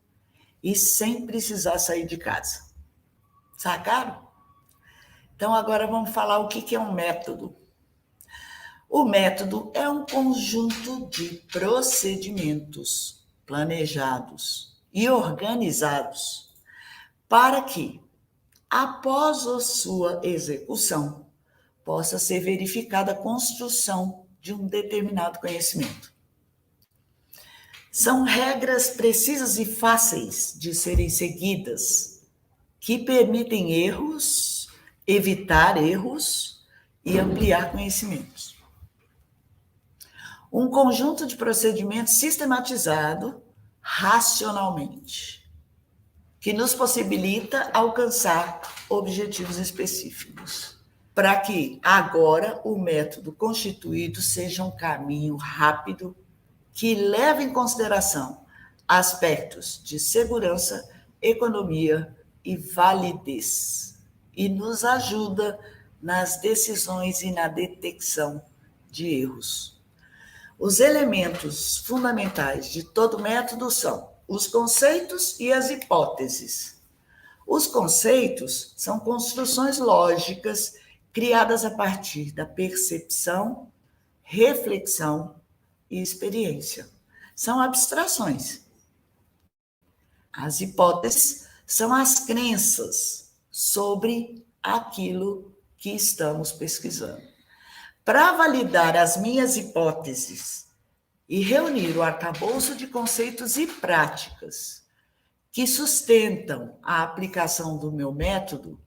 e sem precisar sair de casa. Sacaram? Então, agora vamos falar o que é um método. O método é um conjunto de procedimentos planejados e organizados para que, após a sua execução, possa ser verificada a construção de um determinado conhecimento. São regras precisas e fáceis de serem seguidas, que permitem erros, evitar erros e ampliar conhecimentos. Um conjunto de procedimentos sistematizado racionalmente, que nos possibilita alcançar objetivos específicos, para que agora o método constituído seja um caminho rápido que leve em consideração aspectos de segurança, economia e validez, e nos ajuda nas decisões e na detecção de erros. Os elementos fundamentais de todo método são os conceitos e as hipóteses. Os conceitos são construções lógicas criadas a partir da percepção, reflexão e experiência. São abstrações. As hipóteses são as crenças sobre aquilo que estamos pesquisando. Para validar as minhas hipóteses e reunir o arcabouço de conceitos e práticas que sustentam a aplicação do meu método,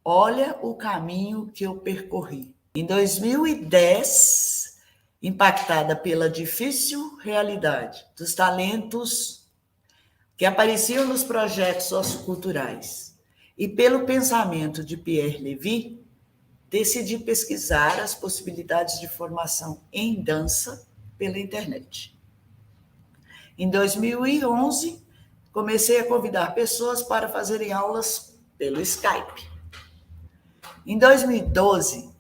olha o caminho que eu percorri. Em 2010, impactada pela difícil realidade dos talentos que apareciam nos projetos socioculturais e pelo pensamento de Pierre Levy, decidi pesquisar as possibilidades de formação em dança pela internet. Em 2011, comecei a convidar pessoas para fazerem aulas pelo Skype. Em 2012,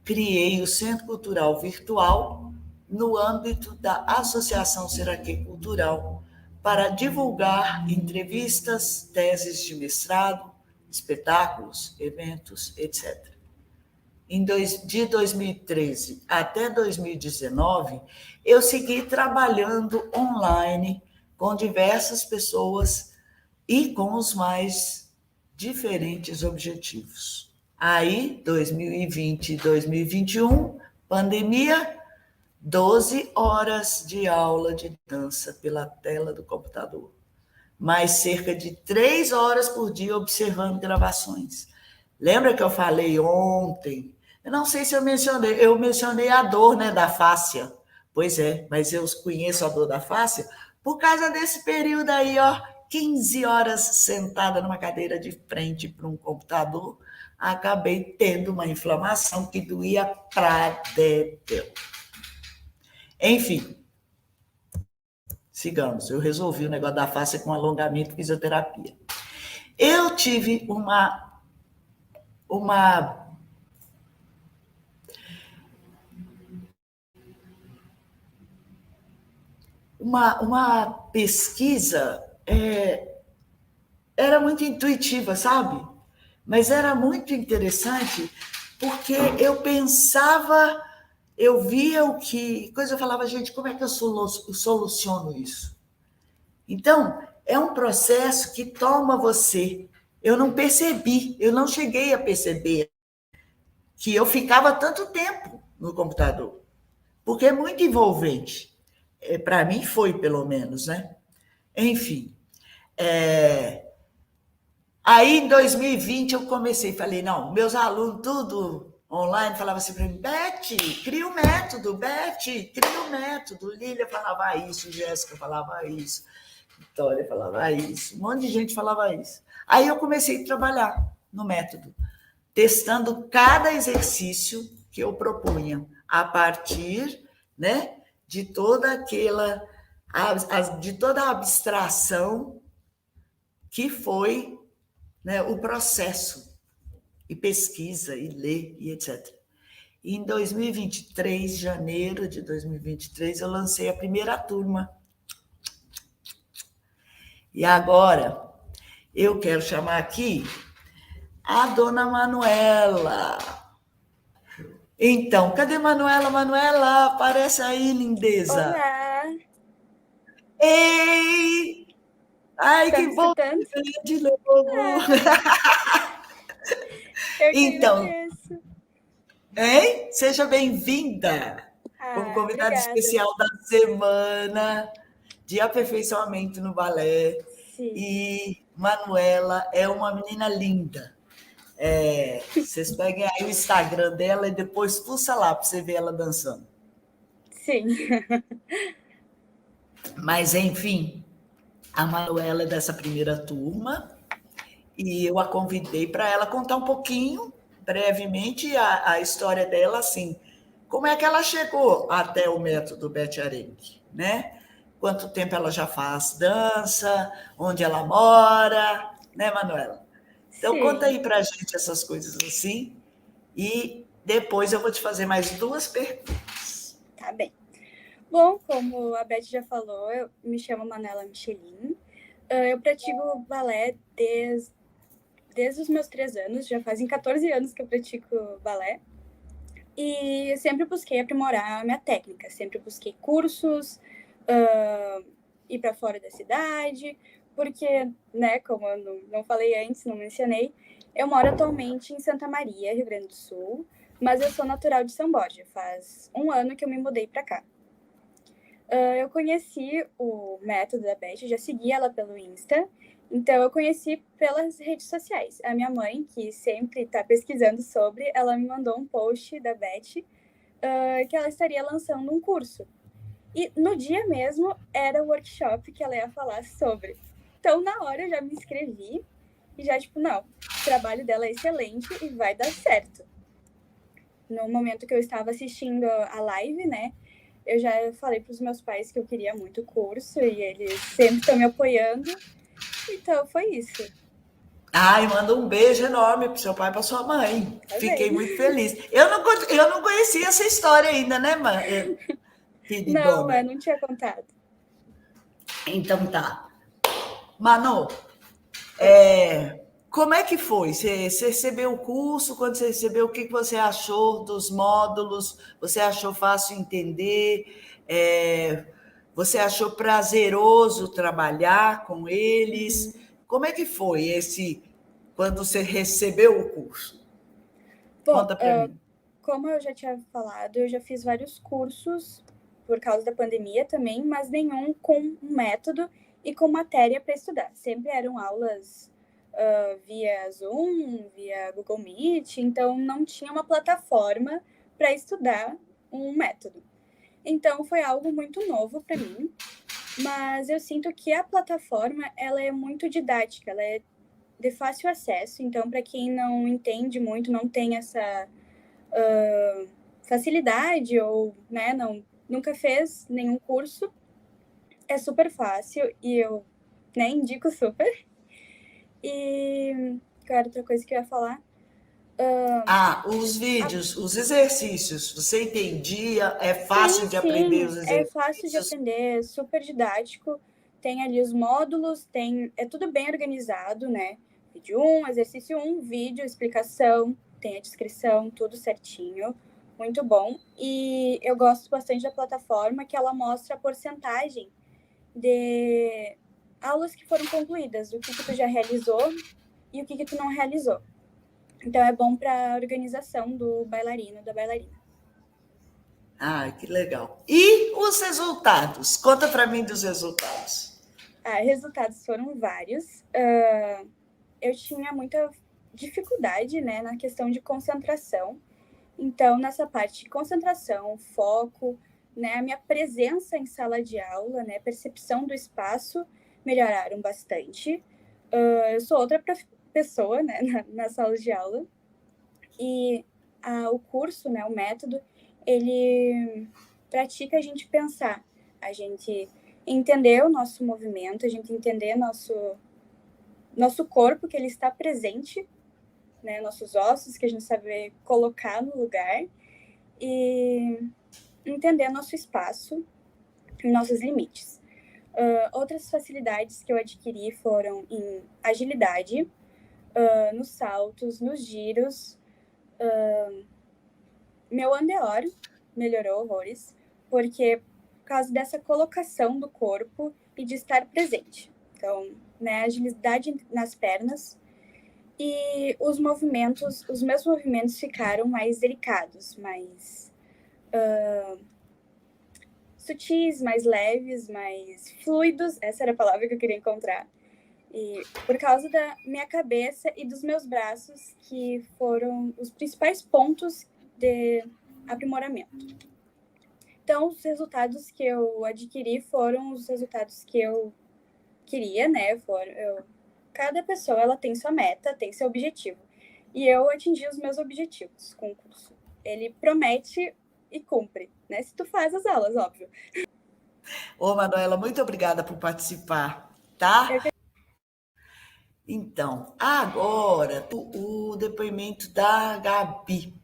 criei o Centro Cultural Virtual no âmbito da Associação Seraquê Cultural para divulgar entrevistas, teses de mestrado, espetáculos, eventos, etc. De 2013 até 2019, eu segui trabalhando online com diversas pessoas e com os mais diferentes objetivos. Aí, 2020 e 2021, pandemia, 12 horas de aula de dança pela tela do computador, mais cerca de 3 horas por dia observando gravações. Lembra que eu falei ontem? Eu não sei se eu mencionei a dor, né, da fáscia. Pois é, mas eu conheço a dor da fáscia por causa desse período aí, 15 horas sentada numa cadeira de frente para um computador, acabei tendo uma inflamação que doía pra dedéu. Enfim, sigamos. Eu resolvi o negócio da fáscia com alongamento e fisioterapia. Eu tive uma, uma pesquisa, era muito intuitiva, sabe? Mas era muito interessante, porque eu pensava, eu via o que. Coisa eu falava, gente, como é que eu soluciono isso? Então, é um processo que toma você. Eu não percebi, eu não cheguei a perceber que eu ficava tanto tempo no computador, porque é muito envolvente. Para mim foi, pelo menos, né? Enfim. Aí, em 2020, eu comecei, falei, não, meus alunos, tudo online, falavam assim para mim, Beth, cria o método, Beth, cria o método. Lília falava isso, Jéssica falava isso, Vitória falava isso, um monte de gente falava isso. Aí eu comecei a trabalhar no método, testando cada exercício que eu propunha, a partir, né, de toda aquela, de toda a abstração que foi, né, o processo, e pesquisa, e ler, e etc. E em 2023, janeiro de 2023, eu lancei a primeira turma. E agora, eu quero chamar aqui a dona Manuela. Então, cadê Manuela? Manuela, aparece aí, lindeza. Olá! Ei! Ai, Tá que me bom escutando? te ver de novo. Eu que Então, agradeço. hein? Seja bem-vinda como Ah, convidada obrigada. especial da semana de aperfeiçoamento no balé. Sim, E Manuela é uma menina linda. Vocês peguem aí o Instagram dela e depois pulsa lá para você ver ela dançando. sim. Mas, enfim, a Manuela é dessa primeira turma e eu a convidei para ela contar um pouquinho, brevemente, a história dela, assim, como é que ela chegou até o método Beth Arendt, né? Quanto tempo ela já faz dança, onde ela mora, né, Manuela? Então, conta Sim, aí para a gente essas coisas assim, e depois eu vou te fazer mais duas perguntas. tá bem. Bom, como a Beth já falou, eu me chamo Manela Michelin. Eu pratico balé desde os meus 3 anos, já fazem 14 anos que eu pratico balé. E eu sempre busquei aprimorar a minha técnica, sempre busquei cursos, ir para fora da cidade, porque, né, como eu não falei antes, não mencionei, eu moro atualmente em Santa Maria, Rio Grande do Sul, mas eu sou natural de São Borja, faz um ano que eu me mudei para cá. Eu conheci o método da Beth, já segui ela pelo Insta, então eu conheci pelas redes sociais. A minha mãe, que sempre está pesquisando sobre, ela me mandou um post da Beth que ela estaria lançando um curso. E no dia mesmo era o workshop que ela ia falar sobre. Então, na hora eu já me inscrevi e já, tipo, não, o trabalho dela é excelente e vai dar certo. No momento que eu estava assistindo a live, né, eu já falei para os meus pais que eu queria muito o curso e eles sempre estão me apoiando. Então, foi isso. Ai, manda um beijo enorme para seu pai e para sua mãe. Tá Fiquei bem. muito feliz. Eu não conhecia essa história ainda, né, Não, eu queridona? não tinha contado. Então tá. Manu, Oi. como é que foi? Você recebeu o curso? Quando você recebeu, o que você achou dos módulos? Você achou fácil entender? Você achou prazeroso trabalhar com eles? Uhum. Como é que foi esse quando você recebeu o curso? Bom, Conta para mim. como eu já tinha falado, eu já fiz vários cursos por causa da pandemia também, mas nenhum com um método e com matéria para estudar. Sempre eram aulas via Zoom, via Google Meet, então não tinha uma plataforma para estudar um método. Então foi algo muito novo para mim, mas eu sinto que a plataforma ela é muito didática, ela é de fácil acesso, então para quem não entende muito, não tem essa facilidade ou né, nunca fez nenhum curso, é super fácil e eu indico super. E qual era outra coisa que eu ia falar? Os vídeos, os exercícios, você entendia? É Sim, fácil de aprender sim, os é fácil de exercícios? aprender, é super didático. Tem ali os módulos, é tudo bem organizado, né? Vídeo 1, exercício 1, vídeo, explicação, tem a descrição, tudo certinho. Muito bom. E eu gosto bastante da plataforma que ela mostra a porcentagem de aulas que foram concluídas, o que tu já realizou e o que tu não realizou. Então é bom para a organização do bailarino, da bailarina. Que legal. E os resultados? Conta para mim dos resultados. Resultados foram vários. Eu tinha muita dificuldade, né, na questão de concentração. Então, nessa parte de concentração, foco, né, a minha presença em sala de aula, né, percepção do espaço melhoraram bastante. Eu sou outra pessoa, né, na sala de aula. E o curso, né, o método, ele pratica a gente pensar, a gente entender o nosso movimento, a gente entender nosso corpo, que ele está presente, né, nossos ossos, que a gente sabe colocar no lugar, e entender nosso espaço e nossos limites. Outras facilidades que eu adquiri foram em agilidade, nos saltos, nos giros. Meu andeor melhorou horrores, porque por causa dessa colocação do corpo e de estar presente. Então, né, agilidade nas pernas. E os meus movimentos ficaram mais delicados, mais sutis, mais leves, mais fluidos. Essa era a palavra que eu queria encontrar. E por causa da minha cabeça e dos meus braços, que foram os principais pontos de aprimoramento. Então, os resultados que eu adquiri foram os resultados que eu queria, né? Cada pessoa ela tem sua meta, tem seu objetivo. E eu atingi os meus objetivos com o curso. Ele promete e cumpre, né? Se tu faz as aulas, óbvio. Manuela, muito obrigada por participar, tá? Então, agora o depoimento da Gabi.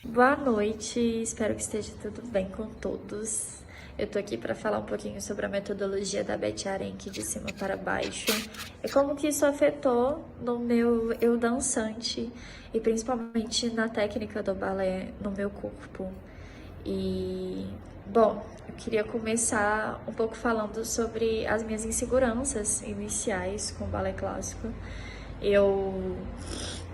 Boa noite, espero que esteja tudo bem com todos. Eu tô aqui para falar um pouquinho sobre a metodologia da Beth Arenque de cima para baixo e como que isso afetou no meu eu dançante e principalmente na técnica do balé no meu corpo. Bom, eu queria começar um pouco falando sobre as minhas inseguranças iniciais com o balé clássico. Eu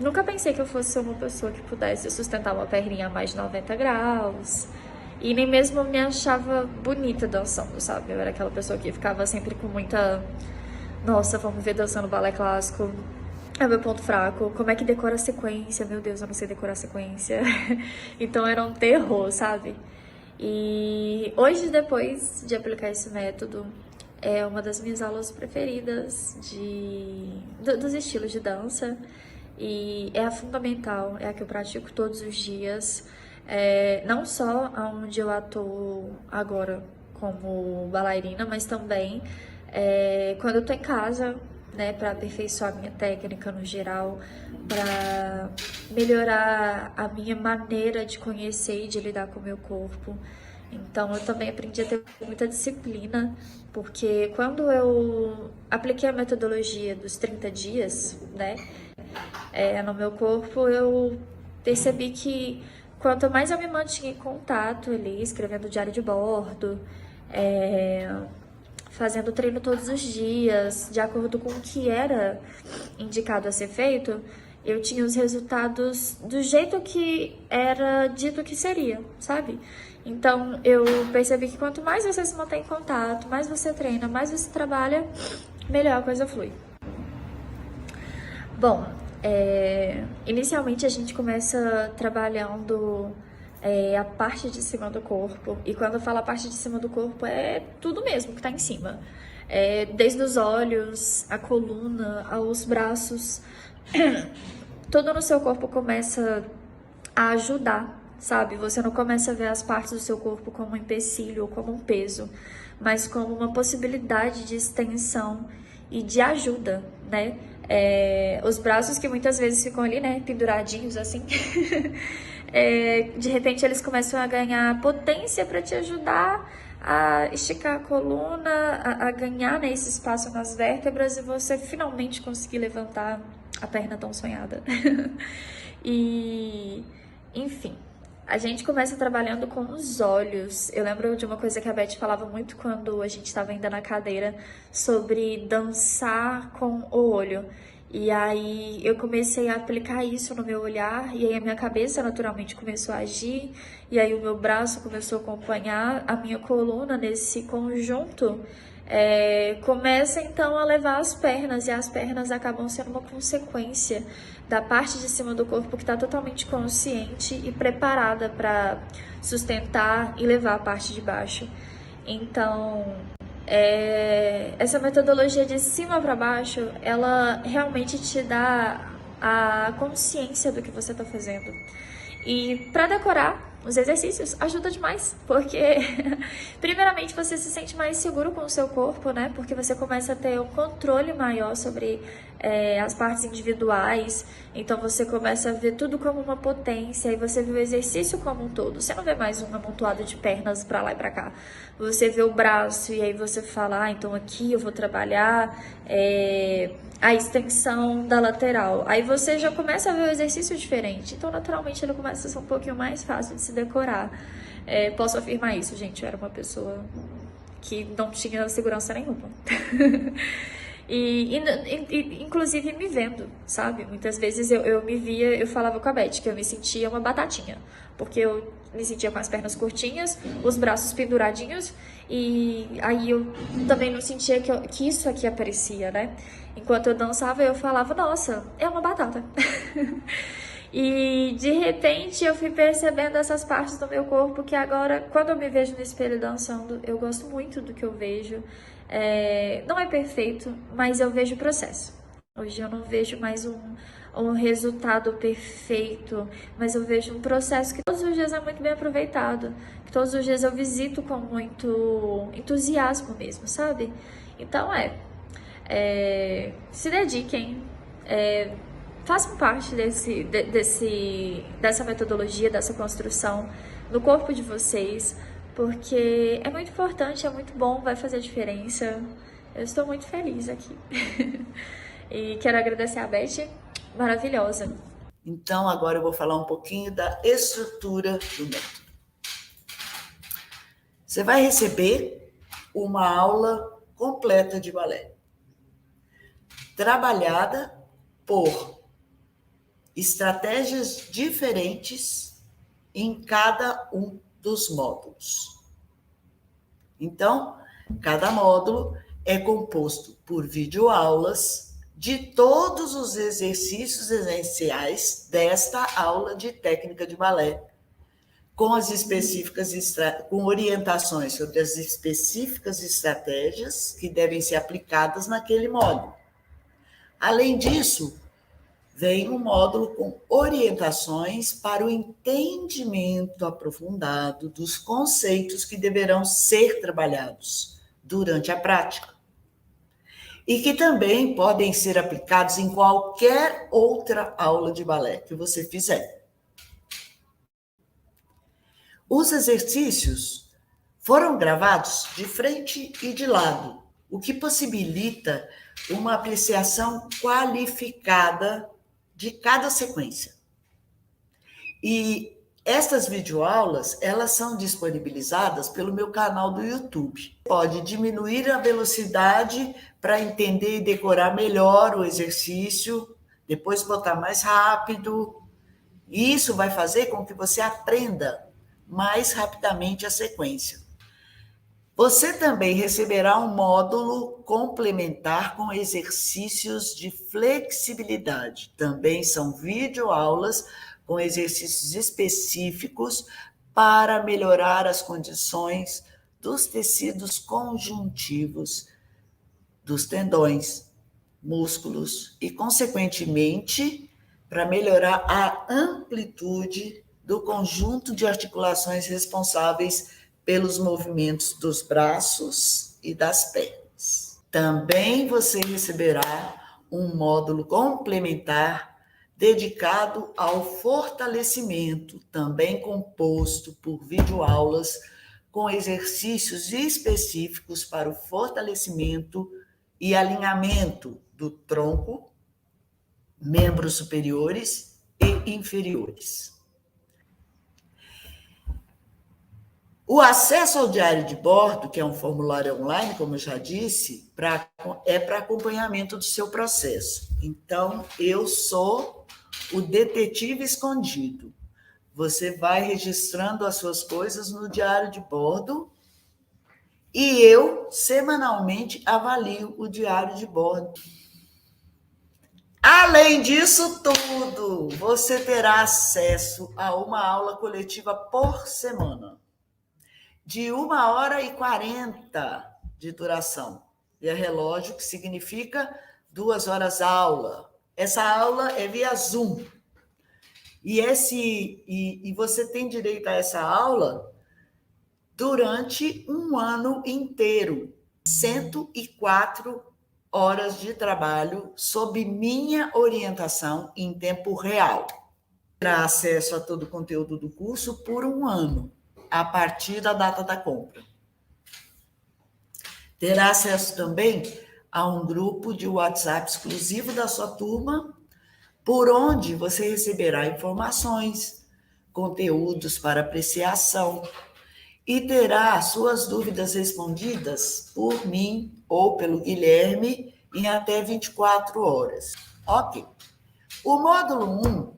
nunca pensei que eu fosse ser uma pessoa que pudesse sustentar uma perninha a mais de 90 graus. E nem mesmo me achava bonita dançando, sabe? Eu era aquela pessoa que ficava sempre com muita... Nossa, vamos ver dançando balé clássico. É o meu ponto fraco. Como é que decora a sequência? Meu Deus, eu não sei decorar a sequência. Então era um terror, sabe? E hoje, depois de aplicar esse método, é uma das minhas aulas preferidas dos estilos de dança. E é a fundamental, é a que eu pratico todos os dias. Não só onde eu atuo agora como bailarina, mas também quando eu tô em casa, né, para aperfeiçoar a minha técnica no geral, para melhorar a minha maneira de conhecer e de lidar com o meu corpo. Então, eu também aprendi a ter muita disciplina, porque quando eu apliquei a metodologia dos 30 dias, né, no meu corpo, eu percebi que quanto mais eu me mantinha em contato ali, escrevendo diário de bordo, fazendo treino todos os dias, de acordo com o que era indicado a ser feito, eu tinha os resultados do jeito que era dito que seria, sabe? Então, eu percebi que quanto mais você se mantém em contato, mais você treina, mais você trabalha, melhor a coisa flui. Bom, inicialmente a gente começa trabalhando a parte de cima do corpo. E quando eu falo a parte de cima do corpo, é tudo mesmo que tá em cima. Desde os olhos, a coluna, aos braços. Tudo no seu corpo começa a ajudar, sabe? Você não começa a ver as partes do seu corpo como um empecilho ou como um peso, mas como uma possibilidade de extensão e de ajuda, né? Os braços que muitas vezes ficam ali, né, penduradinhos assim, de repente eles começam a ganhar potência para te ajudar a esticar a coluna, a ganhar, né, esse espaço nas vértebras e você finalmente conseguir levantar a perna tão sonhada. E, enfim, a gente começa trabalhando com os olhos. Eu lembro de uma coisa que a Beth falava muito quando a gente estava ainda na cadeira, sobre dançar com o olho. E aí eu comecei a aplicar isso no meu olhar, e aí a minha cabeça naturalmente começou a agir, e aí o meu braço começou a acompanhar a minha coluna nesse conjunto. Começa então a levar as pernas, e as pernas acabam sendo uma consequência da parte de cima do corpo que está totalmente consciente e preparada para sustentar e levar a parte de baixo. Então, essa metodologia de cima para baixo, ela realmente te dá a consciência do que você está fazendo. E para decorar os exercícios ajuda demais, porque primeiramente você se sente mais seguro com o seu corpo, né? Porque você começa a ter um controle maior sobre as partes individuais, então você começa a ver tudo como uma potência, e você vê o exercício como um todo. Você não vê mais um amontoado de pernas para lá e para cá. Você vê o braço e aí você fala, então aqui eu vou trabalhar a extensão da lateral. Aí você já começa a ver o exercício diferente, então naturalmente ele começa a ser um pouquinho mais fácil de se decorar. Posso afirmar isso, gente, eu era uma pessoa que não tinha segurança nenhuma. E inclusive me vendo, sabe? Muitas vezes eu me via, eu falava com a Beth que eu me sentia uma batatinha, porque eu me sentia com as pernas curtinhas, os braços penduradinhos, e aí eu também não sentia que isso aqui aparecia, né? Enquanto eu dançava, eu falava, nossa, é uma batata. E de repente eu fui percebendo essas partes do meu corpo que agora, quando eu me vejo no espelho dançando, eu gosto muito do que eu vejo. Não é perfeito, mas eu vejo o processo. Hoje eu não vejo mais um resultado perfeito, mas eu vejo um processo que todos os dias é muito bem aproveitado, que todos os dias eu visito com muito entusiasmo mesmo, sabe? Então se dediquem, façam parte dessa metodologia, dessa construção no corpo de vocês, porque é muito importante, é muito bom, vai fazer diferença. Eu estou muito feliz aqui. E quero agradecer a Beth, maravilhosa. Então, agora eu vou falar um pouquinho da estrutura do método. Você vai receber uma aula completa de balé, trabalhada por estratégias diferentes em cada um dos módulos. Então, cada módulo é composto por videoaulas de todos os exercícios essenciais desta aula de técnica de balé, com orientações sobre as específicas estratégias que devem ser aplicadas naquele módulo. Além disso, vem um módulo com orientações para o entendimento aprofundado dos conceitos que deverão ser trabalhados durante a prática e que também podem ser aplicados em qualquer outra aula de balé que você fizer. Os exercícios foram gravados de frente e de lado, o que possibilita uma apreciação qualificada de cada sequência. E estas videoaulas, elas são disponibilizadas pelo meu canal do YouTube. Pode diminuir a velocidade para entender e decorar melhor o exercício, depois botar mais rápido. E isso vai fazer com que você aprenda mais rapidamente a sequência. Você também receberá um módulo complementar com exercícios de flexibilidade. Também são videoaulas com exercícios específicos para melhorar as condições dos tecidos conjuntivos, dos tendões, músculos e, consequentemente, para melhorar a amplitude do conjunto de articulações responsáveis pelos movimentos dos braços e das pernas. Também você receberá um módulo complementar dedicado ao fortalecimento, também composto por videoaulas com exercícios específicos para o fortalecimento e alinhamento do tronco, membros superiores e inferiores. O acesso ao diário de bordo, que é um formulário online, como eu já disse, é para acompanhamento do seu processo. Então, eu sou o detetive escondido. Você vai registrando as suas coisas no diário de bordo e eu, semanalmente, avalio o diário de bordo. Além disso tudo, você terá acesso a uma aula coletiva por semana, de 1h40 de duração. E é relógio, que significa 2 horas aula. Essa aula é via Zoom. E você tem direito a essa aula durante um ano inteiro. 104 horas de trabalho sob minha orientação em tempo real. Terá acesso a todo o conteúdo do curso por um ano, a partir da data da compra. Terá acesso também a um grupo de WhatsApp exclusivo da sua turma, por onde você receberá informações, conteúdos para apreciação e terá suas dúvidas respondidas por mim ou pelo Guilherme em até 24 horas. Ok. O módulo 1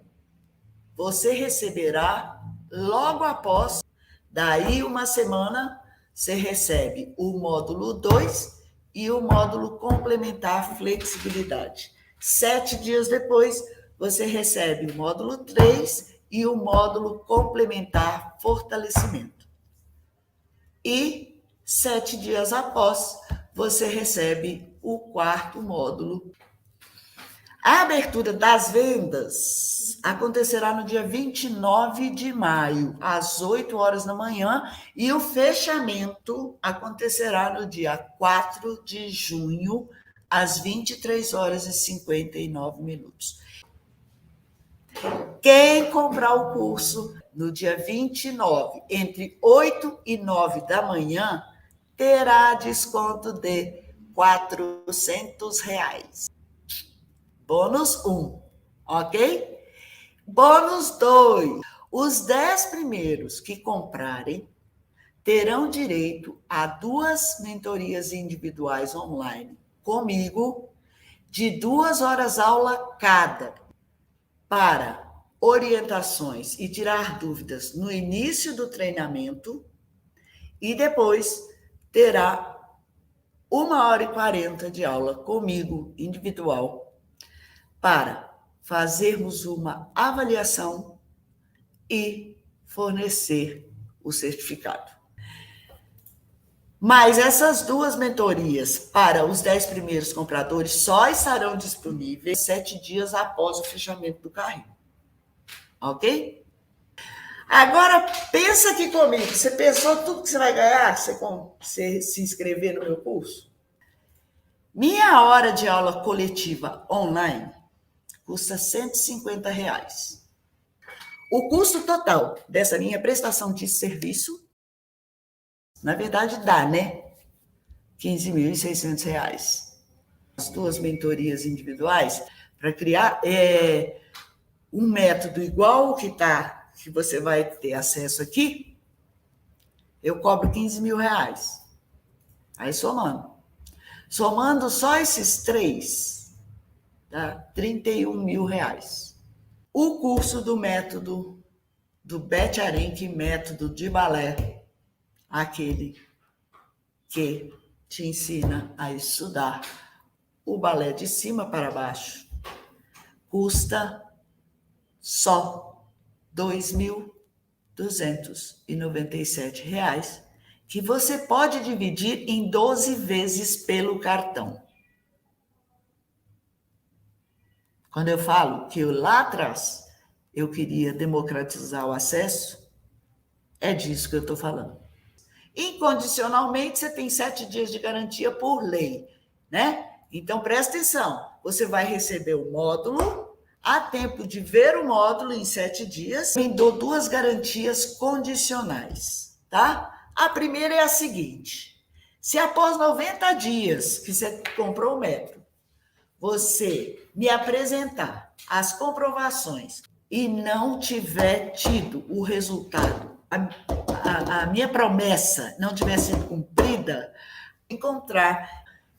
você receberá logo após. Daí, uma semana, você recebe o módulo 2 e o módulo complementar flexibilidade. 7 dias depois, você recebe o módulo 3 e o módulo complementar fortalecimento. E 7 dias após, você recebe o 4º módulo. A abertura das vendas acontecerá no dia 29 de maio, às 8 horas da manhã, e o fechamento acontecerá no dia 4 de junho, às 23 horas e 59 minutos. Quem comprar o curso no dia 29, entre 8 e 9 da manhã, terá desconto de R$ 400. Bônus 1, ok? Bônus 2. Os 10 primeiros que comprarem terão direito a 2 mentorias individuais online comigo, de 2 horas aula cada, para orientações e tirar dúvidas no início do treinamento, e depois terá 1h40 de aula comigo, individual, para fazermos uma avaliação e fornecer o certificado. Mas essas 2 mentorias para os 10 primeiros compradores só estarão disponíveis 7 dias após o fechamento do carrinho. Ok? Agora, pensa aqui comigo. Você pensou tudo que você vai ganhar se você se inscrever no meu curso? Minha hora de aula coletiva online custa R$ 150. O custo total dessa minha prestação de serviço, na verdade, dá, né? R$ 15.600. As 2 mentorias individuais, para criar um método igual o que você vai ter acesso aqui, eu cobro R$ 15.000. Aí, somando só esses 3, dá R$ 31.000. O curso do método do Beth Arenque, método de balé, aquele que te ensina a estudar o balé de cima para baixo, custa só R$ 2.297, que você pode dividir em 12 vezes pelo cartão. Quando eu falo que lá atrás eu queria democratizar o acesso, é disso que eu estou falando. Incondicionalmente, você tem 7 dias de garantia por lei, né? Então, presta atenção. você vai receber o módulo, há tempo de ver o módulo em 7 dias. Eu dou 2 garantias condicionais, tá? A primeira é a seguinte: se após 90 dias que você comprou o método, você me apresentar as comprovações e não tiver tido o resultado, a minha promessa não tiver sido cumprida, encontrar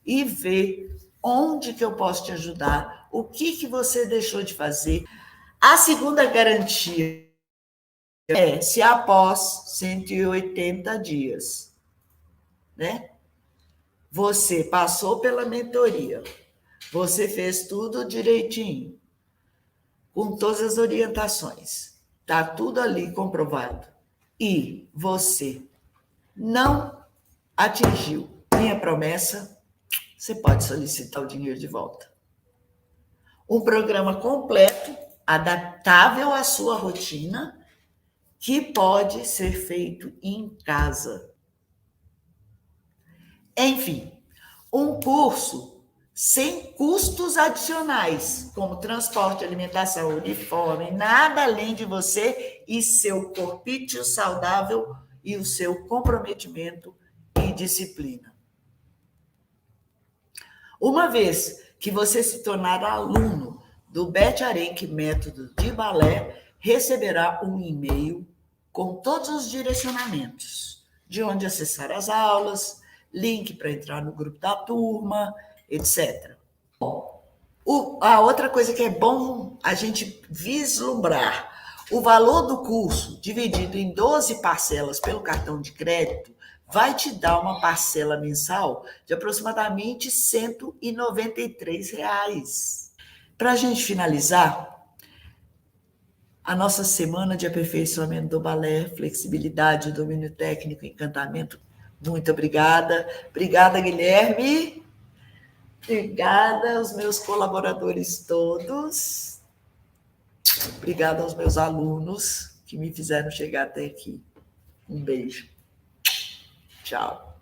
e ver onde que eu posso te ajudar, o que você deixou de fazer. A segunda garantia é se após 180 dias, né? Você passou pela mentoria, você fez tudo direitinho, com todas as orientações, está tudo ali comprovado, e você não atingiu minha promessa, você pode solicitar o dinheiro de volta. Um programa completo, adaptável à sua rotina, que pode ser feito em casa. Enfim, um curso sem custos adicionais, como transporte, alimentação, uniforme, nada além de você e seu corpício saudável e o seu comprometimento e disciplina. Uma vez que você se tornar aluno do Beth Arenque Método de Balé, receberá um e-mail com todos os direcionamentos, de onde acessar as aulas, link para entrar no grupo da turma, etc. A outra coisa que é bom a gente vislumbrar, o valor do curso dividido em 12 parcelas pelo cartão de crédito vai te dar uma parcela mensal de aproximadamente R$ 193. Para a gente finalizar, a nossa semana de aperfeiçoamento do balé, flexibilidade, domínio técnico, encantamento. Muito obrigada. Obrigada, Guilherme. Obrigada aos meus colaboradores todos. Obrigada aos meus alunos que me fizeram chegar até aqui. Um beijo. Tchau.